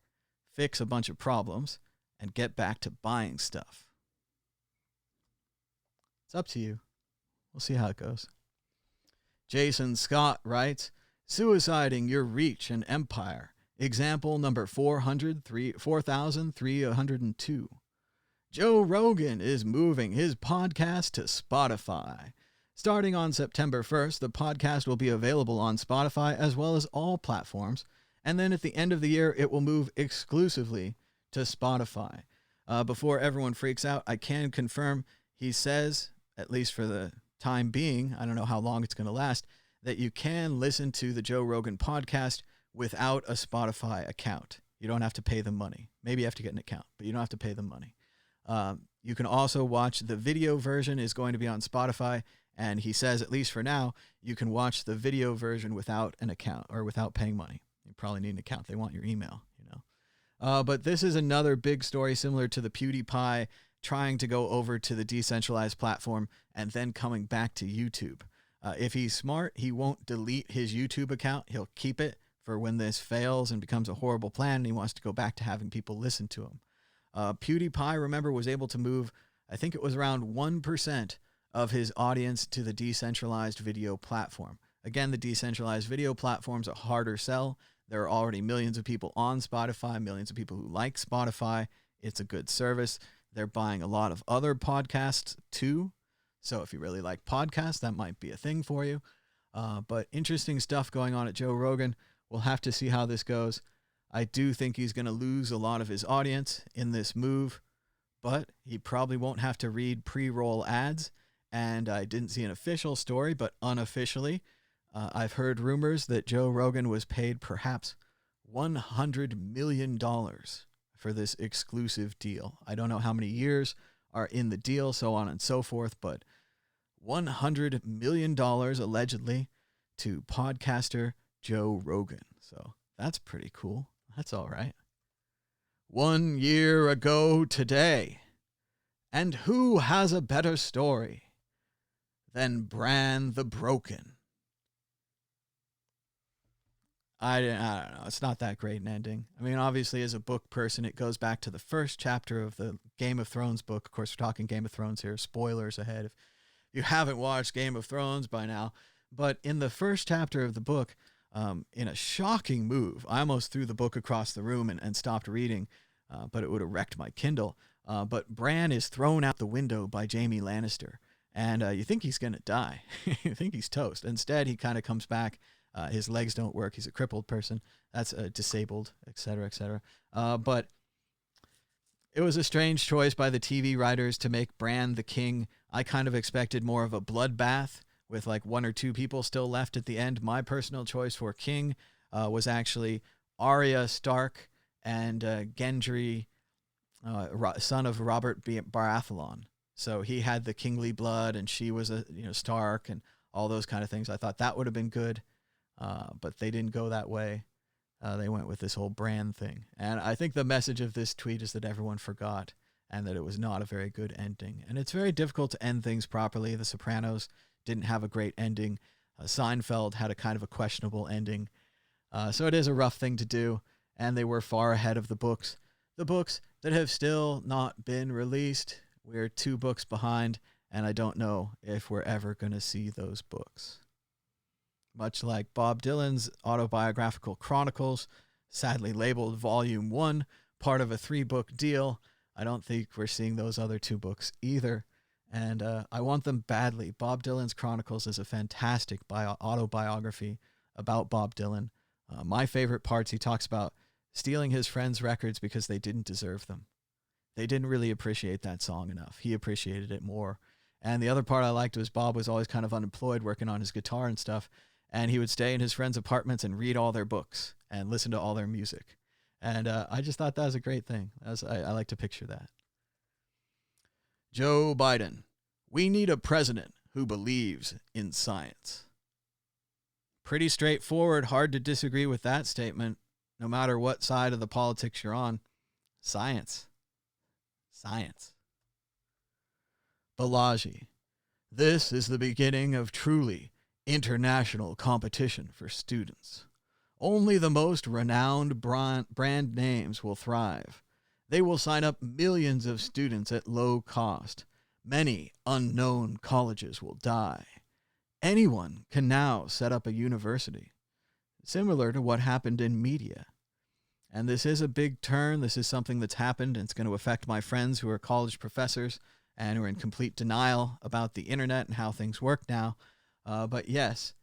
fix a bunch of problems, and get back to buying stuff. It's up to you. We'll see how it goes. Jason Scott writes, suiciding your reach and empire. Example number 4,302. Joe Rogan is moving his podcast to Spotify. Starting on September 1st, the podcast will be available on Spotify as well as all platforms. And then at the end of the year, it will move exclusively to Spotify. Before everyone freaks out, I can confirm he says, at least for the time being, I don't know how long it's going to last, that you can listen to the Joe Rogan podcast without a Spotify account. You don't have to pay them money. Maybe you have to get an account, but you don't have to pay them money. You can also watch the video version is going to be on Spotify. And he says, at least for now, you can watch the video version without an account or without paying money. You probably need an account. They want your email, But this is another big story similar to the PewDiePie trying to go over to the decentralized platform and then coming back to YouTube. If he's smart, he won't delete his YouTube account. He'll keep it for when this fails and becomes a horrible plan and he wants to go back to having people listen to him. PewDiePie, remember, was able to move, I think it was around 1% of his audience to the decentralized video platform. Again, the decentralized video platform's a harder sell. There are already millions of people on Spotify, millions of people who like Spotify. It's a good service. They're buying a lot of other podcasts too. So if you really like podcasts, that might be a thing for you. But interesting stuff going on at Joe Rogan. We'll have to see how this goes. I do think he's going to lose a lot of his audience in this move, but he probably won't have to read pre-roll ads. And I didn't see an official story, but unofficially, I've heard rumors that Joe Rogan was paid perhaps $100 million for this exclusive deal. I don't know how many years are in the deal, so on and so forth, but $100 million allegedly to podcaster Joe Rogan. So that's pretty cool. That's all right. 1 year ago today. And who has a better story than Bran the Broken? I don't know. It's not that great an ending. I mean, obviously, as a book person, it goes back to the first chapter of the Game of Thrones book. Of course, we're talking Game of Thrones here. Spoilers ahead if you haven't watched Game of Thrones by now. But in the first chapter of the book, in a shocking move, I almost threw the book across the room and stopped reading, but it would have wrecked my Kindle. But Bran is thrown out the window by Jaime Lannister. And you think he's going to die. You think he's toast. Instead, he kind of comes back. His legs don't work. He's a crippled person. That's disabled, et cetera, et cetera. But it was a strange choice by the TV writers to make Bran the king. I kind of expected more of a bloodbath with like 1 or 2 people still left at the end. My personal choice for king was actually Arya Stark and Gendry, son of Robert Baratheon. So he had the kingly blood, and she was a Stark, and all those kind of things. I thought that would have been good, but they didn't go that way. They went with this whole Bran thing. And I think the message of this tweet is that everyone forgot and that it was not a very good ending. And it's very difficult to end things properly. The Sopranos didn't have a great ending. Seinfeld had a kind of a questionable ending. So it is a rough thing to do, and they were far ahead of the books. The books that have still not been released. We're 2 books behind, and I don't know if we're ever going to see those books. Much like Bob Dylan's autobiographical chronicles, sadly labeled Volume 1, part of a 3-book deal, I don't think we're seeing those other 2 books either. And I want them badly. Bob Dylan's Chronicles is a fantastic autobiography about Bob Dylan. My favorite parts, he talks about stealing his friends' records because they didn't deserve them. They didn't really appreciate that song enough. He appreciated it more. And the other part I liked was Bob was always kind of unemployed working on his guitar and stuff. And he would stay in his friends' apartments and read all their books and listen to all their music. And I just thought that was a great thing. I like to picture that. Joe Biden. We need a president who believes in science. Pretty straightforward. Hard to disagree with that statement. No matter what side of the politics you're on. Science. Science. Balaji. This is the beginning of truly international competition for students. Only the most renowned brand names will thrive. They will sign up millions of students at low cost. Many unknown colleges will die. Anyone can now set up a university, similar to what happened in media. And this is a big turn. This is something that's happened, and it's going to affect my friends who are college professors and who are in complete denial about the internet and how things work now. But yes,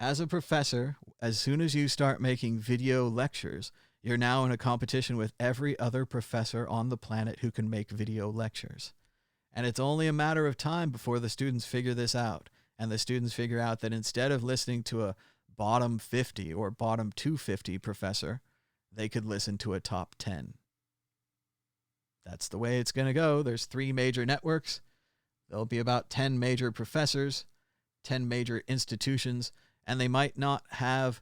as a professor, as soon as you start making video lectures, you're now in a competition with every other professor on the planet who can make video lectures. And it's only a matter of time before the students figure this out. And the students figure out that instead of listening to a bottom 50 or bottom 250 professor, they could listen to a top 10. That's the way it's going to go. There's 3 major networks. There'll be about 10 major professors, 10 major institutions, and they might not have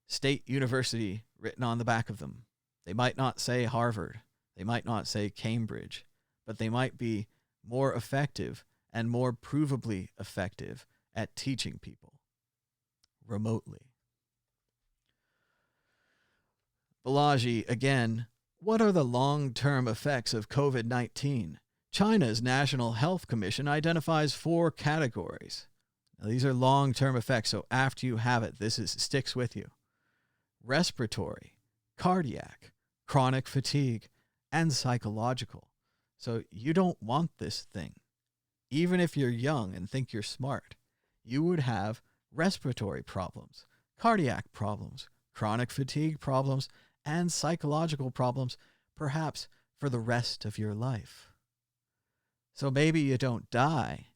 State University written on the back of them. They might not say Harvard. They might not say Cambridge, but they might be more effective and more provably effective at teaching people remotely. Balaji, again, what are the long-term effects of COVID-19? China's National Health Commission identifies 4 categories. Now, these are long-term effects, so after you have it, sticks with you. Respiratory, cardiac, chronic fatigue, and psychological. So you don't want this thing. Even if you're young and think you're smart, you would have respiratory problems, cardiac problems, chronic fatigue problems, and psychological problems, perhaps for the rest of your life. So maybe you don't die,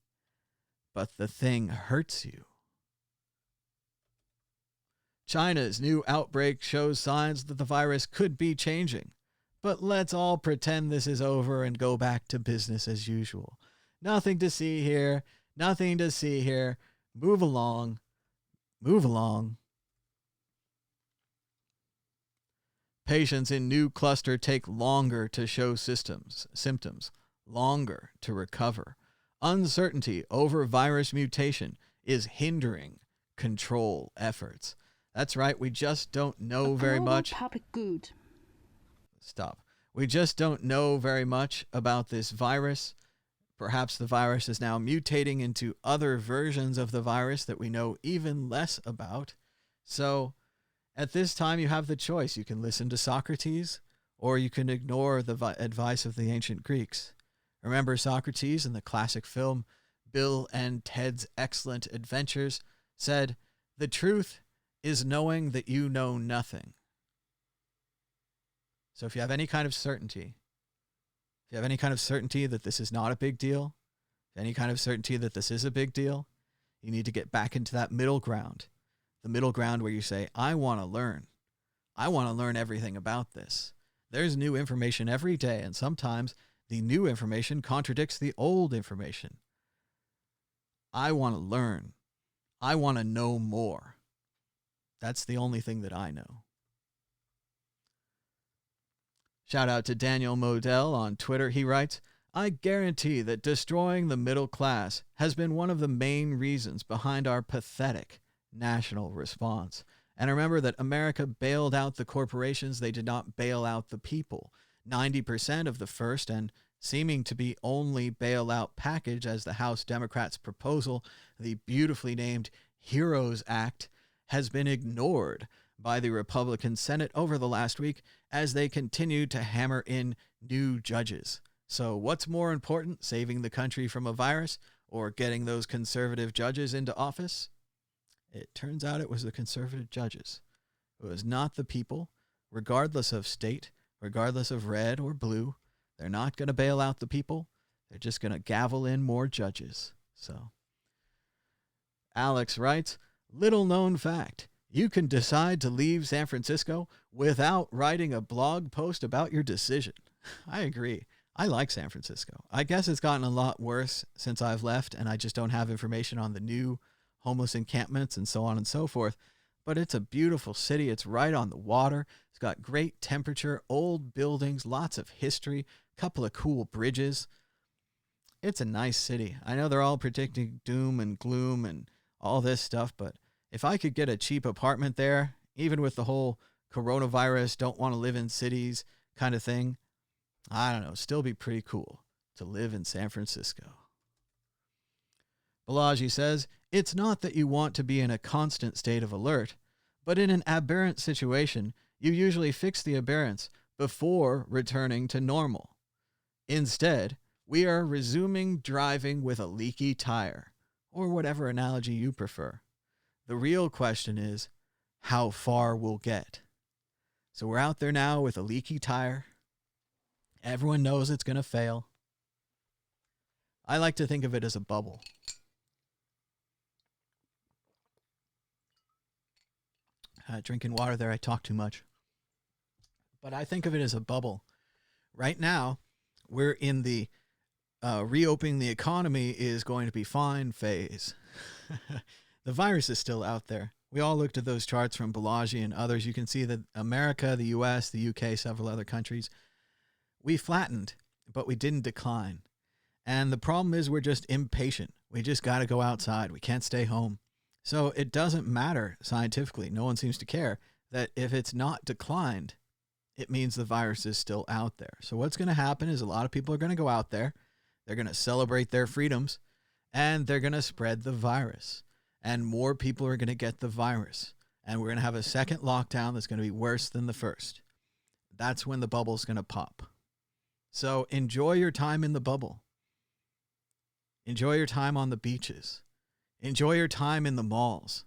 but the thing hurts you. China's new outbreak shows signs that the virus could be changing. But let's all pretend this is over and go back to business as usual. Nothing to see here. Nothing to see here. Move along. Move along. Patients in new cluster take longer to show symptoms, longer to recover. Uncertainty over virus mutation is hindering control efforts. That's right. We just don't know A very global much. public good. Stop. We just don't know very much about this virus. Perhaps the virus is now mutating into other versions of the virus that we know even less about. So at this time, you have the choice. You can listen to Socrates, or you can ignore the advice of the ancient Greeks. Remember Socrates in the classic film Bill and Ted's Excellent Adventures said, "The truth is knowing that you know nothing." So if you have any kind of certainty, that this is not a big deal, any kind of certainty that this is a big deal, you need to get back into that middle ground. The middle ground where you say, I want to learn. I want to learn everything about this. There's new information every day, and sometimes the new information contradicts the old information. I want to learn. I want to know more. That's the only thing that I know. Shout out to Daniel Modell on Twitter. He writes, I guarantee that destroying the middle class has been one of the main reasons behind our pathetic national response. And remember that America bailed out the corporations. They did not bail out the people. 90% of the first and seeming to be only bailout package, as the House Democrats' proposal, the beautifully named HEROES Act, has been ignored by the Republican Senate over the last week as they continue to hammer in new judges. So what's more important, saving the country from a virus or getting those conservative judges into office? It turns out it was the conservative judges. It was not the people, regardless of state, regardless of red or blue. They're not going to bail out the people. They're just going to gavel in more judges. So, Alex writes, little known fact. You can decide to leave San Francisco without writing a blog post about your decision. I agree. I like San Francisco. I guess it's gotten a lot worse since I've left, and I just don't have information on the new homeless encampments and so on and so forth. But it's a beautiful city. It's right on the water. It's got great temperature, old buildings, lots of history, a couple of cool bridges. It's a nice city. I know they're all predicting doom and gloom and all this stuff, but if I could get a cheap apartment there, even with the whole coronavirus, don't want to live in cities kind of thing, I don't know, still be pretty cool to live in San Francisco. Balaji says, it's not that you want to be in a constant state of alert, but in an aberrant situation, you usually fix the aberrance before returning to normal. Instead, we are resuming driving with a leaky tire, or whatever analogy you prefer. The real question is how far we'll get. So we're out there now with a leaky tire. Everyone knows it's going to fail. I like to think of it as a bubble. Drinking water there, I talk too much. But I think of it as a bubble. Right now, we're in the reopening the economy is going to be fine phase. The virus is still out there. We all looked at those charts from Balaji and others. You can see that America, the US, the UK, several other countries, we flattened, but we didn't decline. And the problem is we're just impatient. We just got to go outside. We can't stay home. So it doesn't matter scientifically. No one seems to care that if it's not declined, it means the virus is still out there. So what's going to happen is a lot of people are going to go out there. They're going to celebrate their freedoms, and they're going to spread the virus. And more people are going to get the virus. And we're going to have a second lockdown that's going to be worse than the first. That's when the bubble's going to pop. So enjoy your time in the bubble. Enjoy your time on the beaches. Enjoy your time in the malls.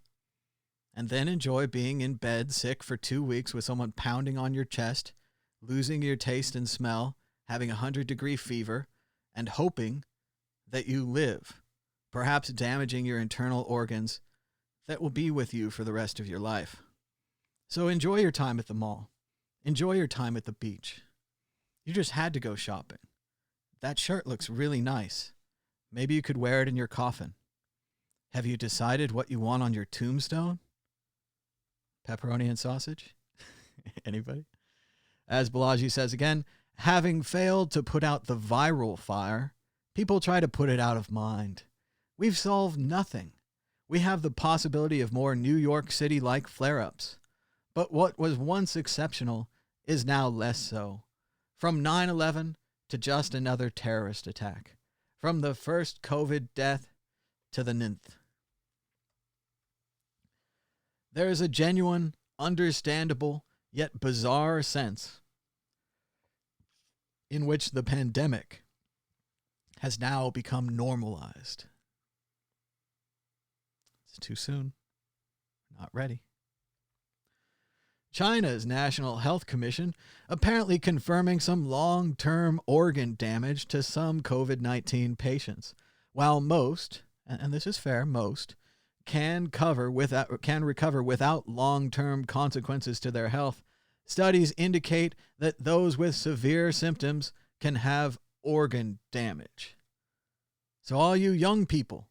And then enjoy being in bed sick for 2 weeks with someone pounding on your chest, losing your taste and smell, having 100-degree fever, and hoping that you live, perhaps damaging your internal organs that will be with you for the rest of your life. So enjoy your time at the mall. Enjoy your time at the beach. You just had to go shopping. That shirt looks really nice. Maybe you could wear it in your coffin. Have you decided what you want on your tombstone? Pepperoni and sausage? Anybody? As Balaji says again, having failed to put out the viral fire, people try to put it out of mind. We've solved nothing. we have the possibility of more New York City-like flare-ups. But what was once exceptional is now less so. From 9/11 to just another terrorist attack. From the first COVID death to the 9th. There is a genuine, understandable, yet bizarre sense in which the pandemic has now become normalized. It's too soon. Not ready. China's National Health Commission apparently confirming some long-term organ damage to some COVID-19 patients, while most, and this is fair, most, can recover without long-term consequences to their health. Studies indicate that those with severe symptoms can have organ damage. So all you young people,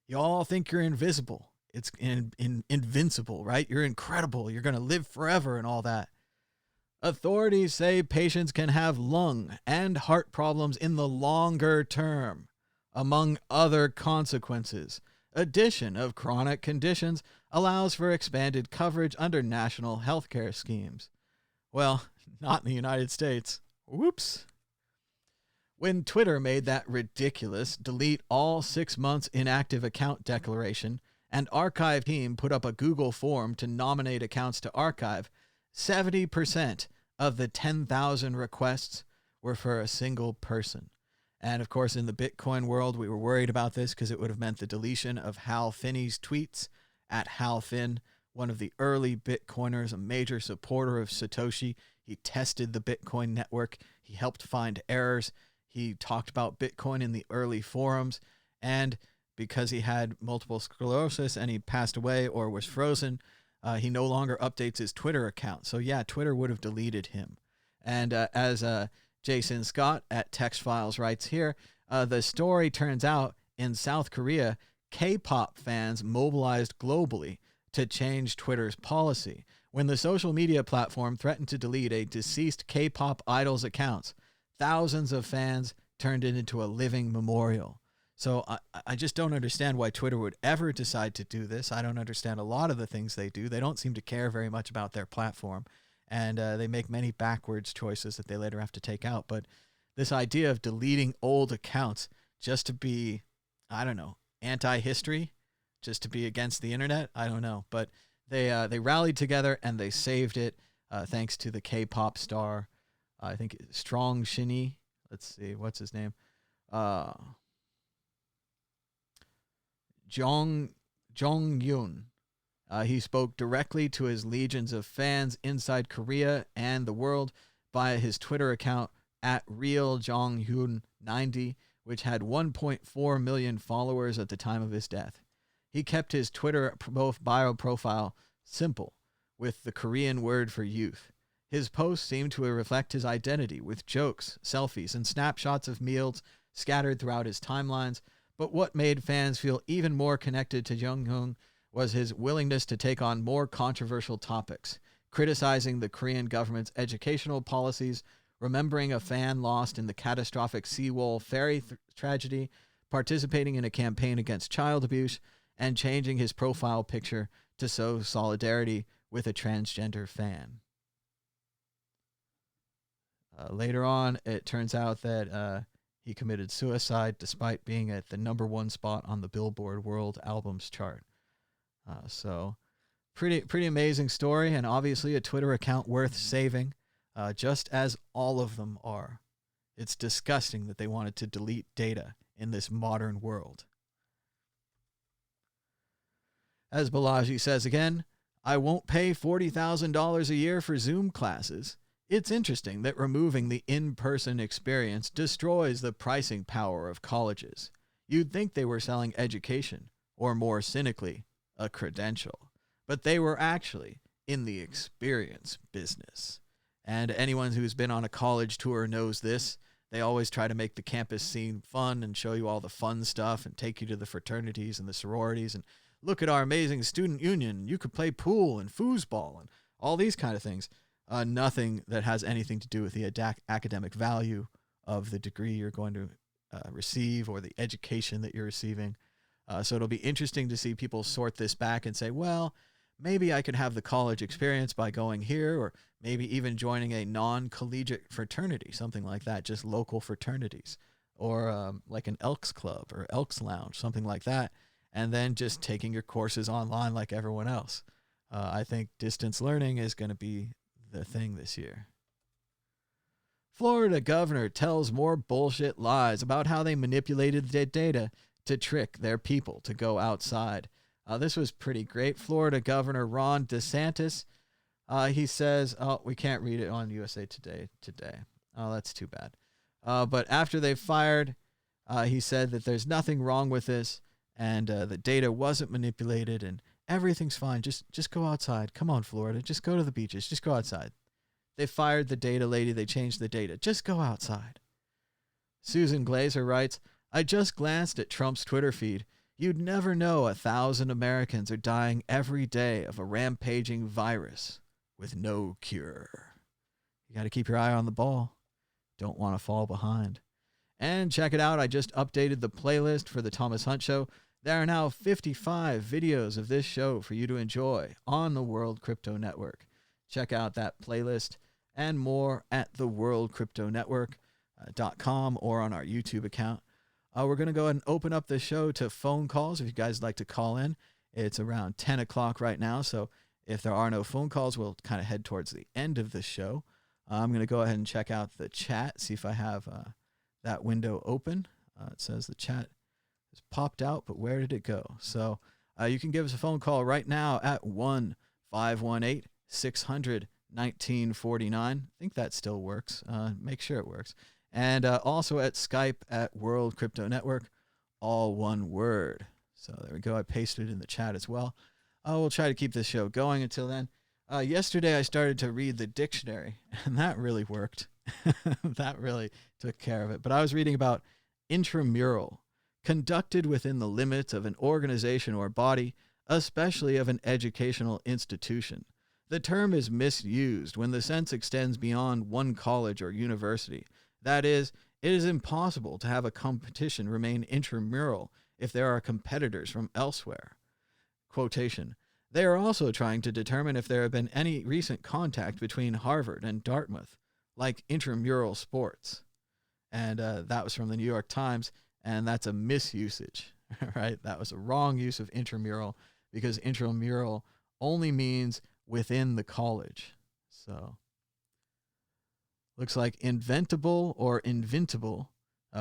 you all think you're invisible. It's invincible, right? You're incredible. You're going to live forever and all that. Authorities say patients can have lung and heart problems in the longer term, among other consequences. Addition of chronic conditions allows for expanded coverage under national healthcare schemes. Well, not in the United States. Whoops. When Twitter made that ridiculous delete all 6 months inactive account declaration, and archive team put up a Google form to nominate accounts to archive, 70% of the 10,000 requests were for a single person. And of course, in the Bitcoin world, we were worried about this because it would have meant the deletion of Hal Finney's tweets at HalFin, one of the early Bitcoiners, a major supporter of Satoshi. He tested the Bitcoin network. He helped find errors. He talked about Bitcoin in the early forums. And because he had multiple sclerosis and he passed away or was frozen, he no longer updates his Twitter account. So yeah, Twitter would have deleted him. And as Jason Scott at Text Files writes here, the story turns out in South Korea, K-pop fans mobilized globally to change Twitter's policy. When the social media platform threatened to delete a deceased K-pop idol's accounts, thousands of fans turned it into a living memorial. So I just don't understand why Twitter would ever decide to do this. I don't understand a lot of the things they do. They don't seem to care very much about their platform. And they make many backwards choices that they later have to take out. But this idea of deleting old accounts just to be, I don't know, anti-history, just to be against the internet, I don't know. But they rallied together and they saved it thanks to the K-pop star, I think Strong Shinny. Let's see, what's his name? Jong Yoon. He spoke directly to his legions of fans inside Korea and the world via his Twitter account at RealJongHyoon90, which had 1.4 million followers at the time of his death. He kept his Twitter bio profile simple, with the Korean word for youth. His posts seemed to reflect his identity, with jokes, selfies, and snapshots of meals scattered throughout his timelines. But what made fans feel even more connected to Jonghyun was his willingness to take on more controversial topics, criticizing the Korean government's educational policies, remembering a fan lost in the catastrophic Seawall ferry tragedy, participating in a campaign against child abuse, and changing his profile picture to show solidarity with a transgender fan. Later on, it turns out that he committed suicide despite being at the #1 spot on the Billboard World Albums chart. So pretty amazing story, and obviously a Twitter account worth saving, just as all of them are. It's disgusting that they wanted to delete data in this modern world. As Balaji says again, I won't pay $40,000 a year for Zoom classes. It's interesting that removing the in-person experience destroys the pricing power of colleges. You'd think they were selling education, or more cynically, a credential. But they were actually in the experience business. And anyone who's been on a college tour knows this. They always try to make the campus scene fun and show you all the fun stuff and take you to the fraternities and the sororities and look at our amazing student union. You could play pool and foosball and all these kind of things. Nothing that has anything to do with the academic value of the degree you're going to receive or the education that you're receiving. So it'll be interesting to see people sort this back and say, well, maybe I could have the college experience by going here, or maybe even joining a non-collegiate fraternity, something like that, just local fraternities, or like an Elks Club or Elks Lounge, something like that, and then just taking your courses online like everyone else. I think distance learning is going to be the thing this year. Florida governor tells more bullshit lies about how they manipulated the data to trick their people to go outside. This was pretty great. Florida Governor Ron DeSantis, he says, we can't read it on USA Today today. Oh, that's too bad. But after they fired, he said that there's nothing wrong with this, and the data wasn't manipulated, and everything's fine. Just go outside. Come on, Florida. Just go to the beaches. Just go outside. They fired the data lady. They changed the data. Just go outside. Susan Glazer writes, I just glanced at Trump's Twitter feed. You'd never know 1,000 Americans are dying every day of a rampaging virus with no cure. You got to keep your eye on the ball. Don't want to fall behind. And check it out. I just updated the playlist for the Thomas Hunt Show. There are now 55 videos of this show for you to enjoy on the World Crypto Network. Check out that playlist and more at theworldcryptonetwork.com or on our YouTube account. We're going to go ahead and open up the show to phone calls if you guys like to call in. It's around 10 o'clock right now, so if there are no phone calls, we'll kind of head towards the end of the show. I'm going to go ahead and check out the chat, see if I have that window open. It says the chat has popped out, but where did it go? So you can give us a phone call right now at 1-518-600-1949. I think that still works. Make sure it works. And also at Skype at World Crypto Network, all one word. So there we go. I pasted it in the chat as well. We'll try to keep this show going until then. Yesterday I started to read the dictionary, and that really worked. That really took care of it. But I was reading about intramural, conducted within the limits of an organization or body, especially of an educational institution. The term is misused when the sense extends beyond one college or university. That is, it is impossible to have a competition remain intramural if there are competitors from elsewhere. Quotation. They are also trying to determine if there have been any recent contact between Harvard and Dartmouth, like intramural sports. And that was from the New York Times, and that's a misusage, right? That was a wrong use of intramural, because intramural only means within the college. So looks like inventable or inventable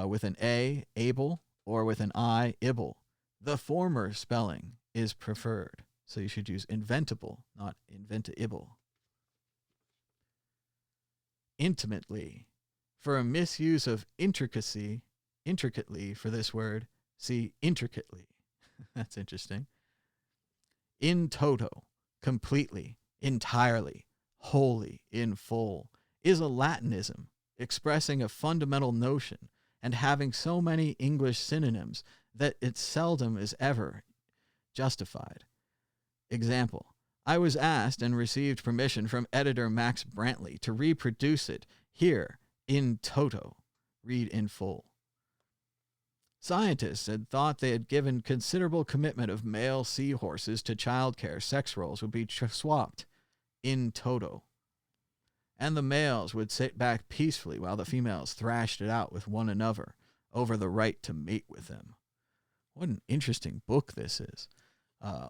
with an A, able, or with an I, ibble. The former spelling is preferred. So you should use inventable, not inventable. Intimately. For a misuse of intricacy, intricately for this word, see intricately. That's interesting. In toto, completely, entirely, wholly, in full, is a Latinism expressing a fundamental notion and having so many English synonyms that it seldom is ever justified. Example, I was asked and received permission from editor Max Brantley to reproduce it here in toto, read in full. Scientists had thought they had given considerable commitment of male seahorses to childcare. Sex roles would be swapped in toto. And the males would sit back peacefully while the females thrashed it out with one another over the right to mate with them. What an interesting book this is.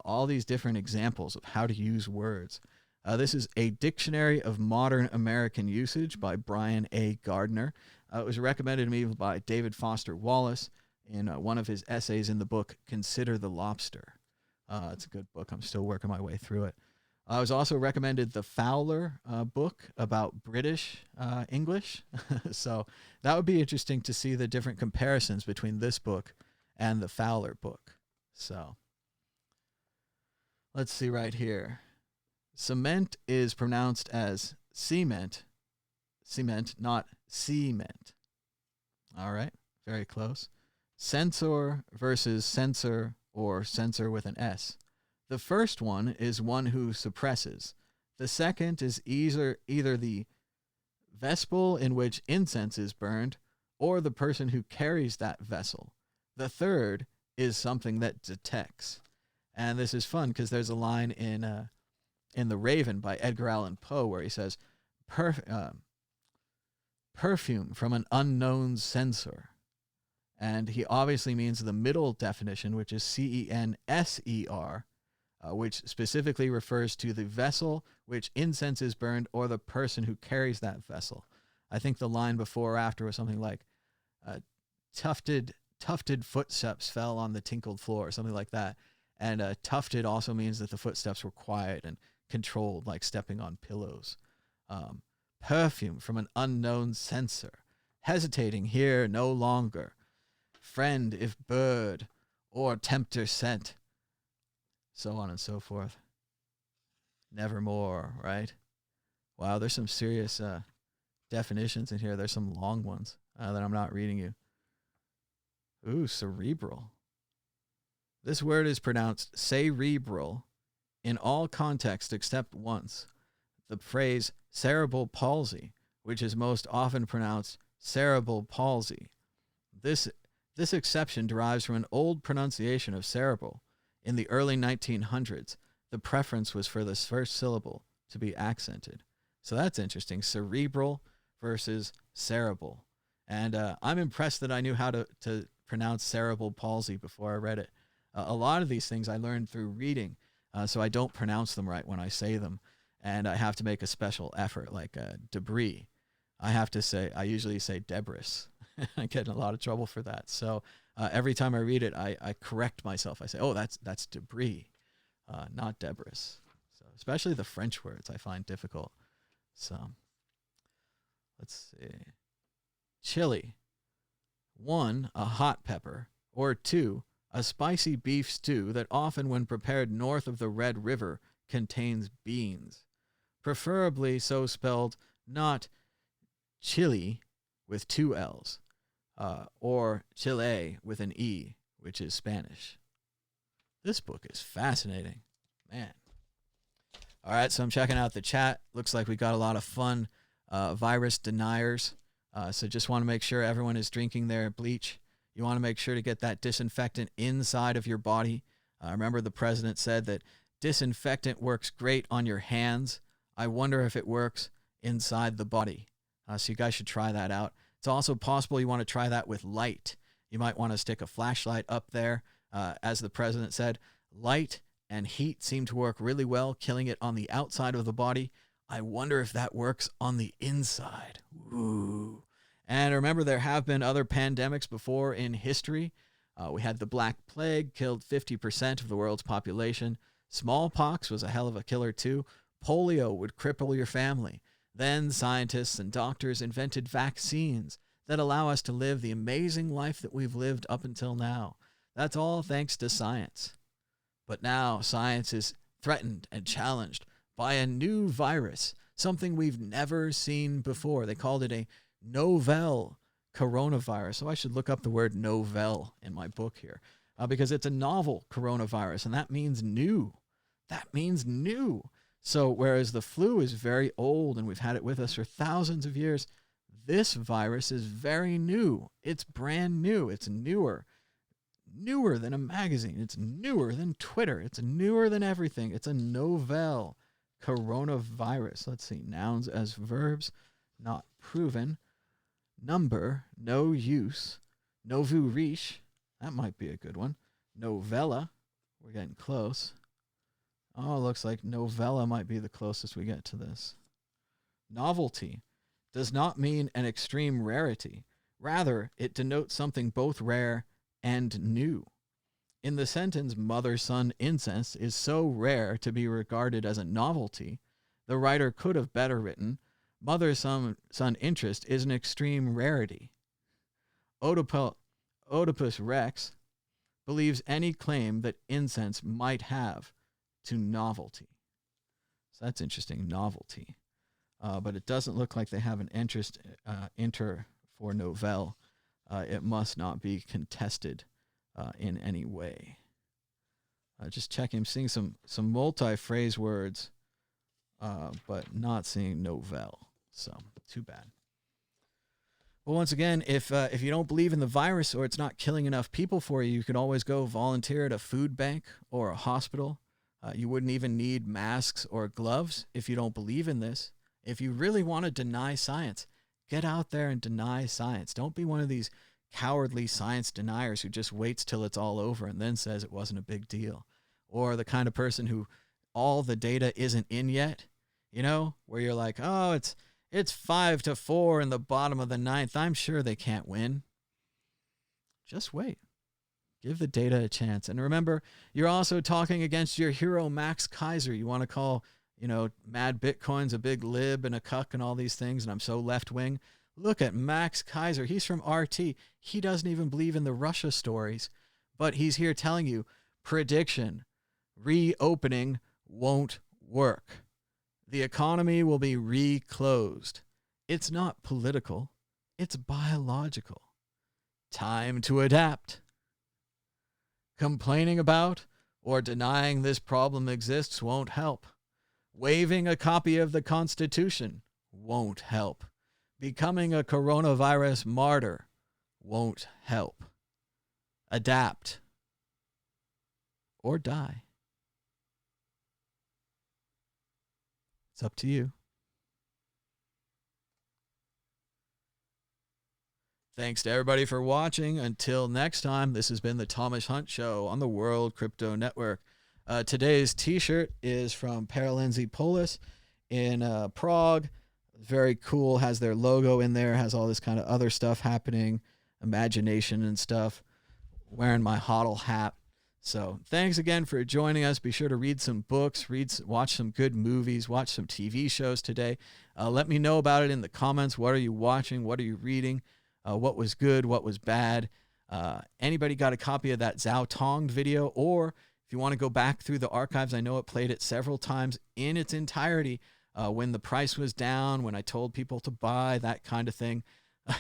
All these different examples of how to use words. This is A Dictionary of Modern American Usage by Brian A. Gardner. It was recommended to me by David Foster Wallace in one of his essays in the book, Consider the Lobster. It's a good book. I'm still working my way through it. I was also recommended the Fowler book about British English. So that would be interesting to see the different comparisons between this book and the Fowler book. So let's see right here. Cement is pronounced as cement, not cement. All right, very close. Censor versus censor, or censor with an S. The first one is one who suppresses. The second is either the vessel in which incense is burned, or the person who carries that vessel. The third is something that detects. And this is fun because there's a line in The Raven by Edgar Allan Poe where he says, perfume from an unknown censor. And he obviously means the middle definition, which is CENSER, which specifically refers to the vessel which incense is burned or the person who carries that vessel. I think the line before or after was something like, tufted footsteps fell on the tinkled floor, or something like that. And tufted also means that the footsteps were quiet and controlled, like stepping on pillows. Perfume from an unknown censor, hesitating here no longer. Friend if bird or tempter sent, so on and so forth. Nevermore, right? Wow, there's some serious definitions in here. There's some long ones that I'm not reading you. Ooh, cerebral. This word is pronounced cerebral in all contexts except once. The phrase cerebral palsy, which is most often pronounced cerebral palsy. This exception derives from an old pronunciation of cerebral. In the early 1900s, the preference was for this first syllable to be accented. So that's interesting. Cerebral versus cerebral. And I'm impressed that I knew how to pronounce cerebral palsy before I read it. A lot of these things I learned through reading, so I don't pronounce them right when I say them. And I have to make a special effort, like debris. I usually say debris. I get in a lot of trouble for that. So every time I read it, I correct myself. I say, oh, that's debris, not debris. So especially the French words I find difficult. So let's see. Chili. 1, a hot pepper. Or 2, a spicy beef stew that often when prepared north of the Red River contains beans. Preferably so spelled not chili with 2 L's, or Chile with an E, which is Spanish. This book is fascinating. Man. All right, so I'm checking out the chat. Looks like we got a lot of fun virus deniers. So just want to make sure everyone is drinking their bleach. You want to make sure to get that disinfectant inside of your body. Remember the president said that disinfectant works great on your hands. I wonder if it works inside the body. So you guys should try that out. It's also possible you want to try that with light. You might want to stick a flashlight up there. As the president said, light and heat seem to work really well, killing it on the outside of the body. I wonder if that works on the inside. Ooh. And remember, there have been other pandemics before in history. We had the Black Plague, killed 50% of the world's population. Smallpox was a hell of a killer too. Polio would cripple your family. Then scientists and doctors invented vaccines that allow us to live the amazing life that we've lived up until now. That's all thanks to science. But now science is threatened and challenged by a new virus, something we've never seen before. They called it a novel coronavirus. So I should look up the word novel in my book here because it's a novel coronavirus, and that means new. That means new. So whereas the flu is very old and we've had it with us for thousands of years, this virus is very new. It's brand new. It's newer. Newer than a magazine. It's newer than Twitter. It's newer than everything. It's a novel coronavirus. Let's see. Nouns as verbs, not proven. Number, no use. Novu riche. That might be a good one. Novella. We're getting close. Oh, looks like novella might be the closest we get to this. Novelty does not mean an extreme rarity. Rather, it denotes something both rare and new. In the sentence, mother-son incest is so rare to be regarded as a novelty, the writer could have better written, mother-son interest is an extreme rarity. Oedipus Rex believes any claim that incense might have to novelty. So that's interesting, novelty. But it doesn't look like they have an interest enter for novelle. It must not be contested in any way. Just checking, I'm seeing some multi-phrase words, but not seeing novelle. So, too bad. Well, once again, if you don't believe in the virus or it's not killing enough people for you, you can always go volunteer at a food bank or a hospital. You wouldn't even need masks or gloves if you don't believe in this. If you really want to deny science, get out there and deny science. Don't be one of these cowardly science deniers who just waits till it's all over and then says it wasn't a big deal. Or the kind of person who all the data isn't in yet, you know, where you're like, oh, it's 5-4 in the bottom of the ninth. I'm sure they can't win. Just wait. Give the data a chance. And remember, you're also talking against your hero, Max Keiser. You want to call, you know, Mad Bitcoin's a big lib and a cuck and all these things, and I'm so left-wing. Look at Max Keiser. He's from RT. He doesn't even believe in the Russia stories, but he's here telling you, prediction, reopening won't work. The economy will be reclosed. It's not political. It's biological. Time to adapt. Complaining about or denying this problem exists won't help. Waiving a copy of the Constitution won't help. Becoming a coronavirus martyr won't help. Adapt or die. It's up to you. Thanks to everybody for watching. Until next time, this has been the Thomas Hunt Show on the World Crypto Network. Today's t-shirt is from Paralenzi Polis in Prague. Very cool. Has their logo in there. Has all this kind of other stuff happening. Imagination and stuff. Wearing my HODL hat. So thanks again for joining us. Be sure to read some books, watch some good movies, watch some TV shows today. Let me know about it in the comments. What are you watching? What are you reading? What was good? What was bad? Anybody got a copy of that Zhao Tong video? Or if you want to go back through the archives, I know it played it several times in its entirety when the price was down, when I told people to buy, that kind of thing.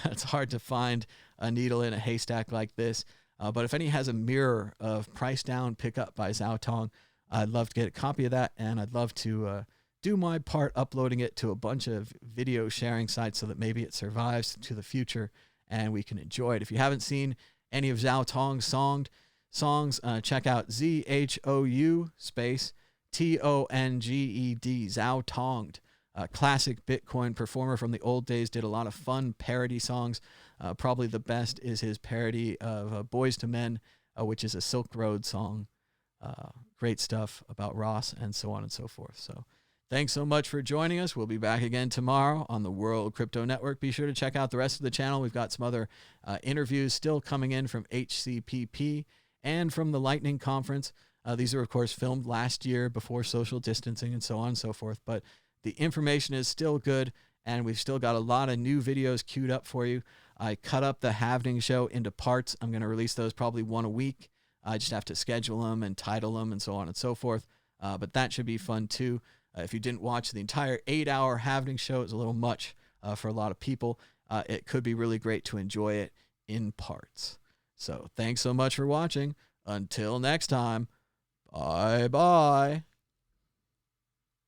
It's hard to find a needle in a haystack like this. But if any has a mirror of Price Down Pickup by Zhao Tong, I'd love to get a copy of that, and I'd love to do my part uploading it to a bunch of video sharing sites so that maybe it survives to the future and we can enjoy it. If you haven't seen any of Zhao Tong's songs, check out ZHOU space TONGED, Zhao Tonged. Classic Bitcoin performer from the old days, did a lot of fun parody songs. Probably the best is his parody of Boys to Men, which is a Silk Road song. Great stuff about Ross and so on and so forth. So thanks so much for joining us. We'll be back again tomorrow on the World Crypto Network. Be sure to check out the rest of the channel. We've got some other interviews still coming in from HCPP and from the Lightning Conference. These are, of course, filmed last year before social distancing and so on and so forth. But the information is still good, and we've still got a lot of new videos queued up for you. I cut up the Halvening show into parts. I'm going to release those probably one a week. I just have to schedule them and title them and so on and so forth. But that should be fun too. If you didn't watch the entire 8-hour Halvening show, it's a little much for a lot of people. It could be really great to enjoy it in parts. So thanks so much for watching. Until next time, bye-bye.